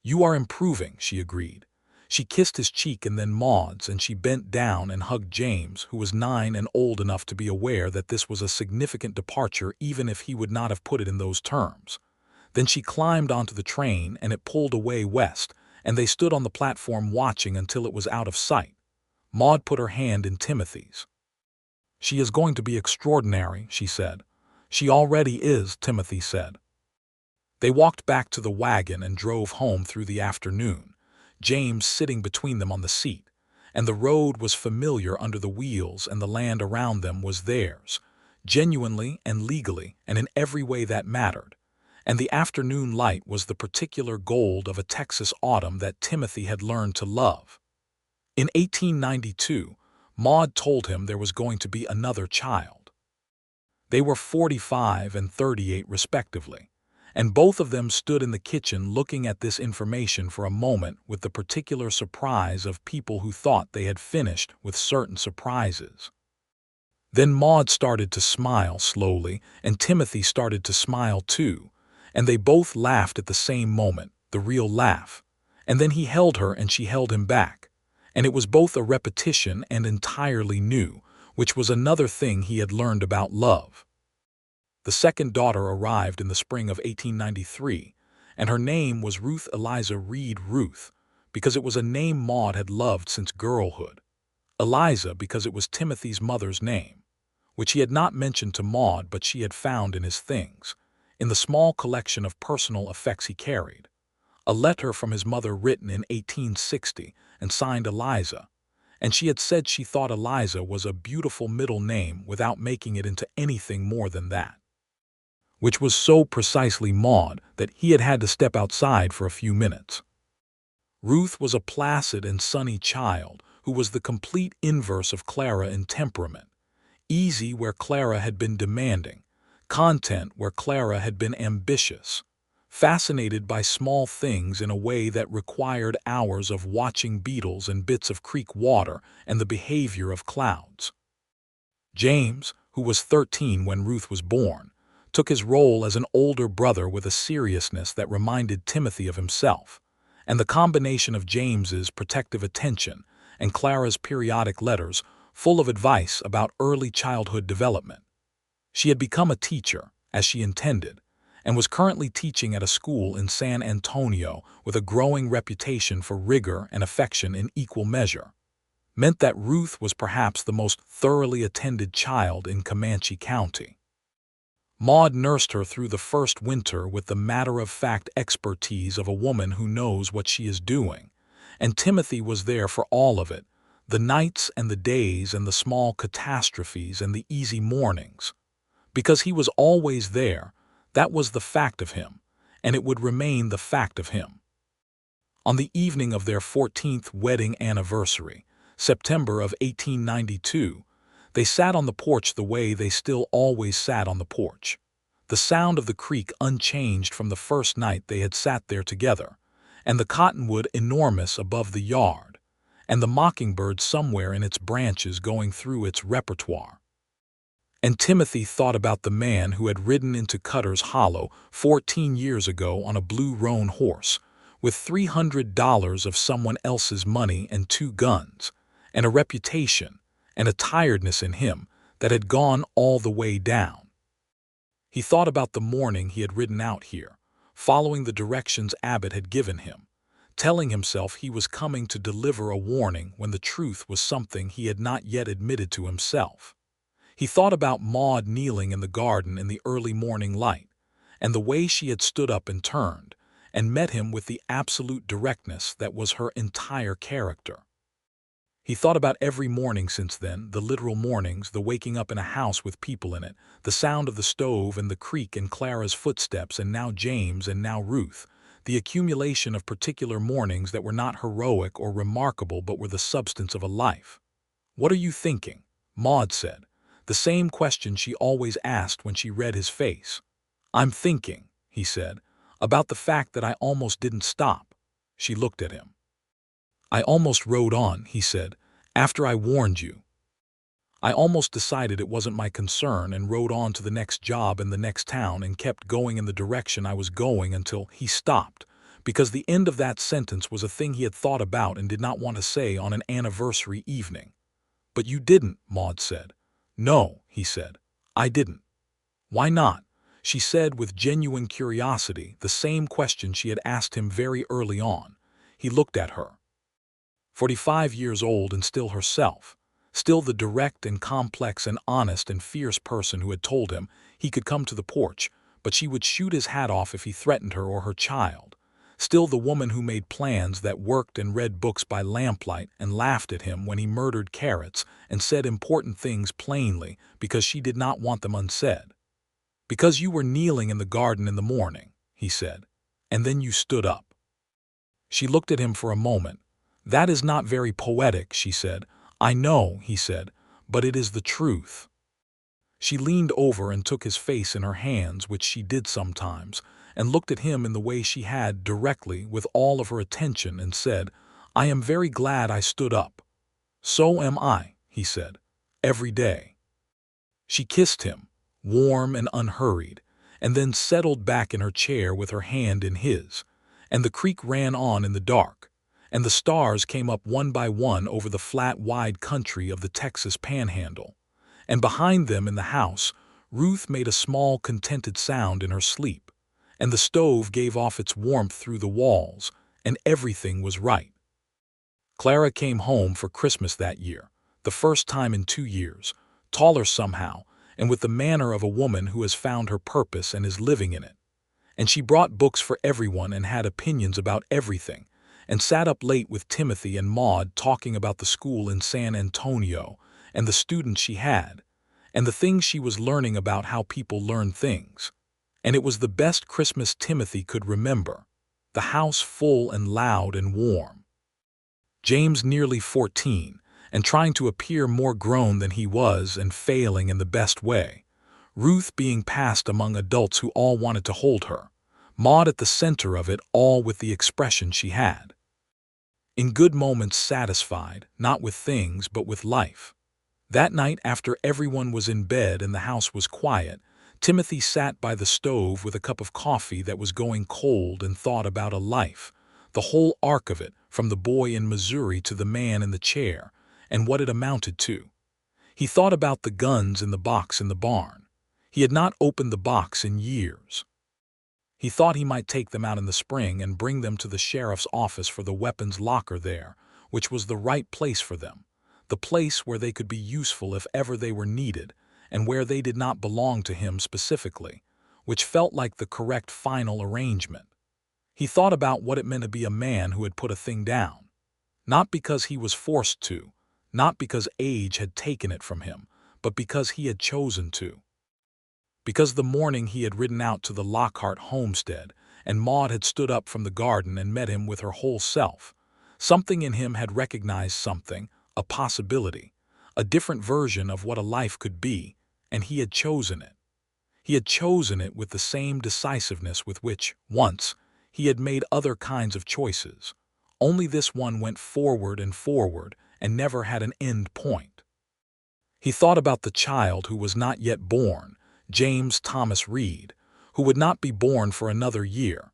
[SPEAKER 1] "You are improving," she agreed. She kissed his cheek and then Maude's, and she bent down and hugged James, who was 9 and old enough to be aware that this was a significant departure even if he would not have put it in those terms. Then she climbed onto the train and it pulled away west, and they stood on the platform watching until it was out of sight. Maude put her hand in Timothy's. "She is going to be extraordinary," she said. "She already is," Timothy said. They walked back to the wagon and drove home through the afternoon, James sitting between them on the seat, and the road was familiar under the wheels and the land around them was theirs, genuinely and legally and in every way that mattered, and the afternoon light was the particular gold of a Texas autumn that Timothy had learned to love. In 1892, Maude told him there was going to be another child. They were 45 and 38 respectively, and both of them stood in the kitchen looking at this information for a moment with the particular surprise of people who thought they had finished with certain surprises. Then Maude started to smile slowly, and Timothy started to smile too, and they both laughed at the same moment, the real laugh, and then he held her and she held him back, and it was both a repetition and entirely new, which was another thing he had learned about love. The second daughter arrived in the spring of 1893, and her name was Ruth Eliza Reed Ruth, because it was a name Maude had loved since girlhood. Eliza because it was Timothy's mother's name, which he had not mentioned to Maude but she had found in his things, in the small collection of personal effects he carried. a letter from his mother written in 1860 and signed Eliza, and she had said she thought Eliza was a beautiful middle name without making it into anything more than that, which was so precisely Maude that he had had to step outside for a few minutes. Ruth was a placid and sunny child who was the complete inverse of Clara in temperament, easy where Clara had been demanding, content where Clara had been ambitious, fascinated by small things in a way that required hours of watching beetles and bits of creek water and the behavior of clouds. James, who was 13 when Ruth was born, took his role as an older brother with a seriousness that reminded Timothy of himself, and the combination of James's protective attention and Clara's periodic letters full of advice about early childhood development. She had become a teacher, as she intended, and was currently teaching at a school in San Antonio with a growing reputation for rigor and affection in equal measure, meant that Ruth was perhaps the most thoroughly attended child in Comanche County. Maude nursed her through the first winter with the matter-of-fact expertise of a woman who knows what she is doing, and Timothy was there for all of it, the nights and the days and the small catastrophes and the easy mornings. Because he was always there, that was the fact of him, and it would remain the fact of him. On the evening of their 14th wedding anniversary, September of 1892, they sat on the porch the way they still always sat on the porch, the sound of the creek unchanged from the first night they had sat there together, and the cottonwood enormous above the yard, and the mockingbird somewhere in its branches going through its repertoire. And Timothy thought about the man who had ridden into Cutter's Hollow 14 years ago on a blue roan horse, with $300 of someone else's money and 2 guns, and a reputation, and a tiredness in him that had gone all the way down. He thought about the morning he had ridden out here, following the directions Abbott had given him, telling himself he was coming to deliver a warning when the truth was something he had not yet admitted to himself. He thought about Maude kneeling in the garden in the early morning light, and the way she had stood up and turned, and met him with the absolute directness that was her entire character. He thought about every morning since then, the literal mornings, the waking up in a house with people in it, the sound of the stove and the creak and Clara's footsteps and now James and now Ruth, the accumulation of particular mornings that were not heroic or remarkable but were the substance of a life. "What are you thinking?" Maude said, the same question she always asked when she read his face. "I'm thinking," he said, "about the fact that I almost didn't stop." She looked at him. "I almost rode on," he said, "after I warned you. I almost decided it wasn't my concern and rode on to the next job in the next town and kept going in the direction I was going until he stopped, because the end of that sentence was a thing he had thought about and did not want to say on an anniversary evening." "But you didn't," Maude said. "No," he said, "I didn't." "Why not?" she said with genuine curiosity, the same question she had asked him very early on. He looked at her. 45 years old and still herself, still the direct and complex and honest and fierce person who had told him he could come to the porch, but she would shoot his hat off if he threatened her or her child. Still the woman who made plans, that worked and read books by lamplight and laughed at him when he murdered carrots and said important things plainly because she did not want them unsaid. "Because you were kneeling in the garden in the morning," he said, "and then you stood up." She looked at him for a moment. "That is not very poetic," she said. "I know," he said, "but it is the truth." She leaned over and took his face in her hands, which she did sometimes, and looked at him in the way she had directly with all of her attention and said, "I am very glad I stood up." "So am I," he said, "every day." She kissed him, warm and unhurried, and then settled back in her chair with her hand in his, and the creek ran on in the dark, and the stars came up one by one over the flat, wide country of the Texas panhandle, and behind them in the house, Ruth made a small, contented sound in her sleep, and the stove gave off its warmth through the walls, and everything was right. Clara came home for Christmas that year, the first time in 2 years, taller somehow, and with the manner of a woman who has found her purpose and is living in it. And she brought books for everyone and had opinions about everything, and sat up late with Timothy and Maude talking about the school in San Antonio and the students she had, and the things she was learning about how people learn things. And it was the best Christmas Timothy could remember, the house full and loud and warm. James nearly 14, and trying to appear more grown than he was and failing in the best way. Ruth being passed among adults who all wanted to hold her. Maude at the center of it all with the expression she had. In good moments satisfied, not with things but with life. That night after everyone was in bed and the house was quiet, Timothy sat by the stove with a cup of coffee that was going cold and thought about a life, the whole arc of it, from the boy in Missouri to the man in the chair, and what it amounted to. He thought about the guns in the box in the barn. He had not opened the box in years. He thought he might take them out in the spring and bring them to the sheriff's office for the weapons locker there, which was the right place for them, the place where they could be useful if ever they were needed, and where they did not belong to him specifically, which felt like the correct final arrangement. He thought about what it meant to be a man who had put a thing down, not because he was forced to, not because age had taken it from him, but because he had chosen to. Because the morning he had ridden out to the Lockhart homestead, and Maude had stood up from the garden and met him with her whole self, something in him had recognized something, a possibility, a different version of what a life could be, and he had chosen it. He had chosen it with the same decisiveness with which, once, he had made other kinds of choices. Only this one went forward and never had an end point. He thought about the child who was not yet born, James Thomas Reed, who would not be born for another year,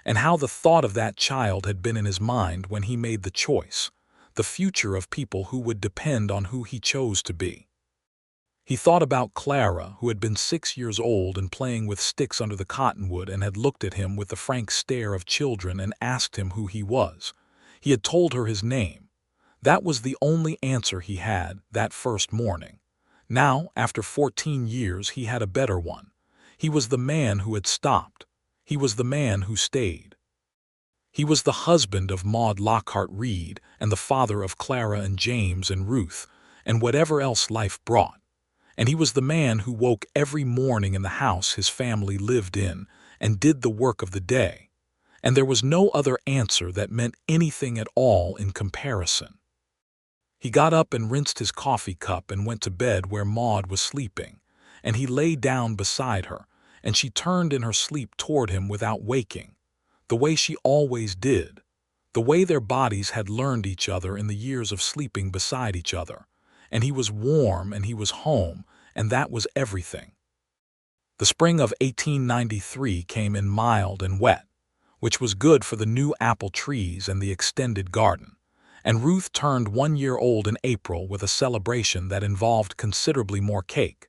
[SPEAKER 1] and how the thought of that child had been in his mind when he made the choice, the future of people who would depend on who he chose to be. He thought about Clara, who had been 6 years old and playing with sticks under the cottonwood and had looked at him with the frank stare of children and asked him who he was. He had told her his name. That was the only answer he had that first morning. Now, after 14 years, he had a better one. He was the man who had stopped. He was the man who stayed. He was the husband of Maude Lockhart Reed and the father of Clara and James and Ruth and whatever else life brought. And he was the man who woke every morning in the house his family lived in and did the work of the day. And there was no other answer that meant anything at all in comparison. He got up and rinsed his coffee cup and went to bed where Maude was sleeping, and he lay down beside her, and she turned in her sleep toward him without waking, the way she always did, the way their bodies had learned each other in the years of sleeping beside each other. And he was warm and he was home, and that was everything. The spring of 1893 came in mild and wet, which was good for the new apple trees and the extended garden, and Ruth turned 1 year old in April with a celebration that involved considerably more cake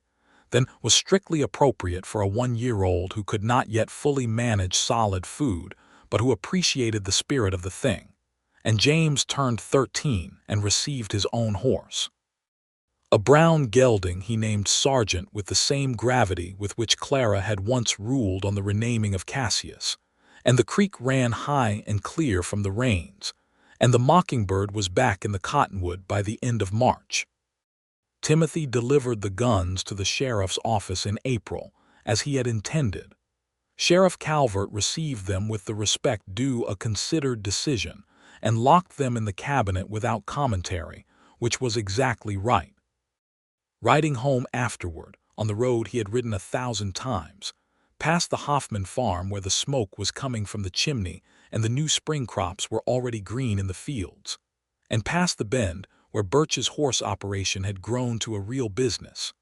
[SPEAKER 1] than was strictly appropriate for a 1-year-old who could not yet fully manage solid food, but who appreciated the spirit of the thing. And James turned 13 and received his own horse. A brown gelding he named Sergeant with the same gravity with which Clara had once ruled on the renaming of Cassius, and the creek ran high and clear from the rains, and the mockingbird was back in the cottonwood by the end of March. Timothy delivered the guns to the sheriff's office in April, as he had intended. Sheriff Calvert received them with the respect due a considered decision, and locked them in the cabinet without commentary, which was exactly right. Riding home afterward, on the road he had ridden 1,000 times, past the Hoffman farm where the smoke was coming from the chimney and the new spring crops were already green in the fields, and past the bend where Birch's horse operation had grown to a real business,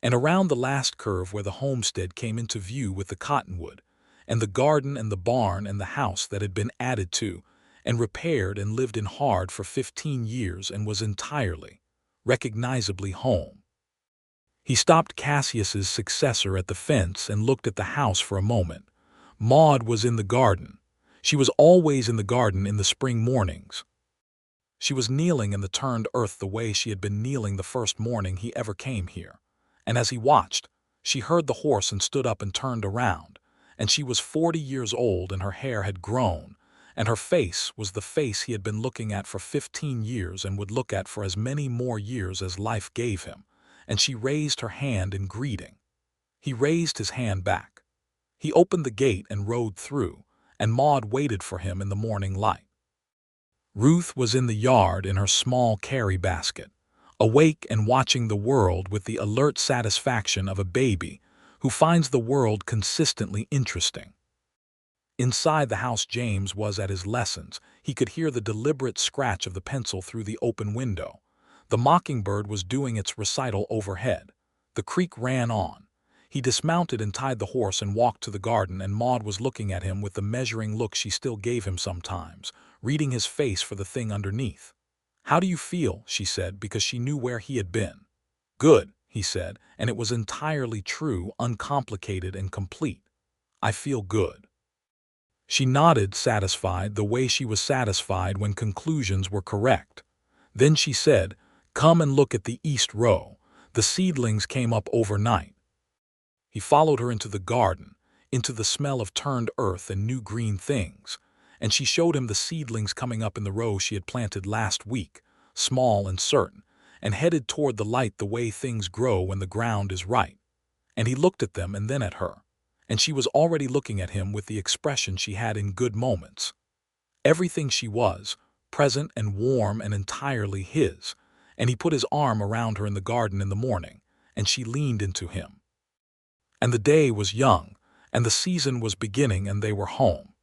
[SPEAKER 1] and around the last curve where the homestead came into view with the cottonwood, and the garden and the barn and the house that had been added to, and repaired and lived in hard for 15 years and was entirely, recognizably home. He stopped Cassius's successor at the fence and looked at the house for a moment. Maude was in the garden. She was always in the garden in the spring mornings. She was kneeling in the turned earth the way she had been kneeling the first morning he ever came here. And as he watched, she heard the horse and stood up and turned around, and she was 40 years old and her hair had grown, and her face was the face he had been looking at for 15 years and would look at for as many more years as life gave him, and she raised her hand in greeting. He raised his hand back. He opened the gate and rode through, and Maude waited for him in the morning light. Ruth was in the yard in her small carry basket, awake and watching the world with the alert satisfaction of a baby who finds the world consistently interesting. Inside the house, James was at his lessons. He could hear the deliberate scratch of the pencil through the open window. The mockingbird was doing its recital overhead. The creek ran on. He dismounted and tied the horse and walked to the garden, and Maude was looking at him with the measuring look she still gave him sometimes, reading his face for the thing underneath. "How do you feel?" she said, because she knew where he had been. "Good," he said, and it was entirely true, uncomplicated and complete. "I feel good." She nodded, satisfied, the way she was satisfied when conclusions were correct. Then she said, "Come and look at the east row. The seedlings came up overnight." He followed her into the garden, into the smell of turned earth and new green things, and she showed him the seedlings coming up in the row she had planted last week, small and certain, and headed toward the light the way things grow when the ground is right. And he looked at them and then at her, and she was already looking at him with the expression she had in good moments. Everything she was, present and warm and entirely his, and he put his arm around her in the garden in the morning, and she leaned into him. And the day was young, and the season was beginning, and they were home.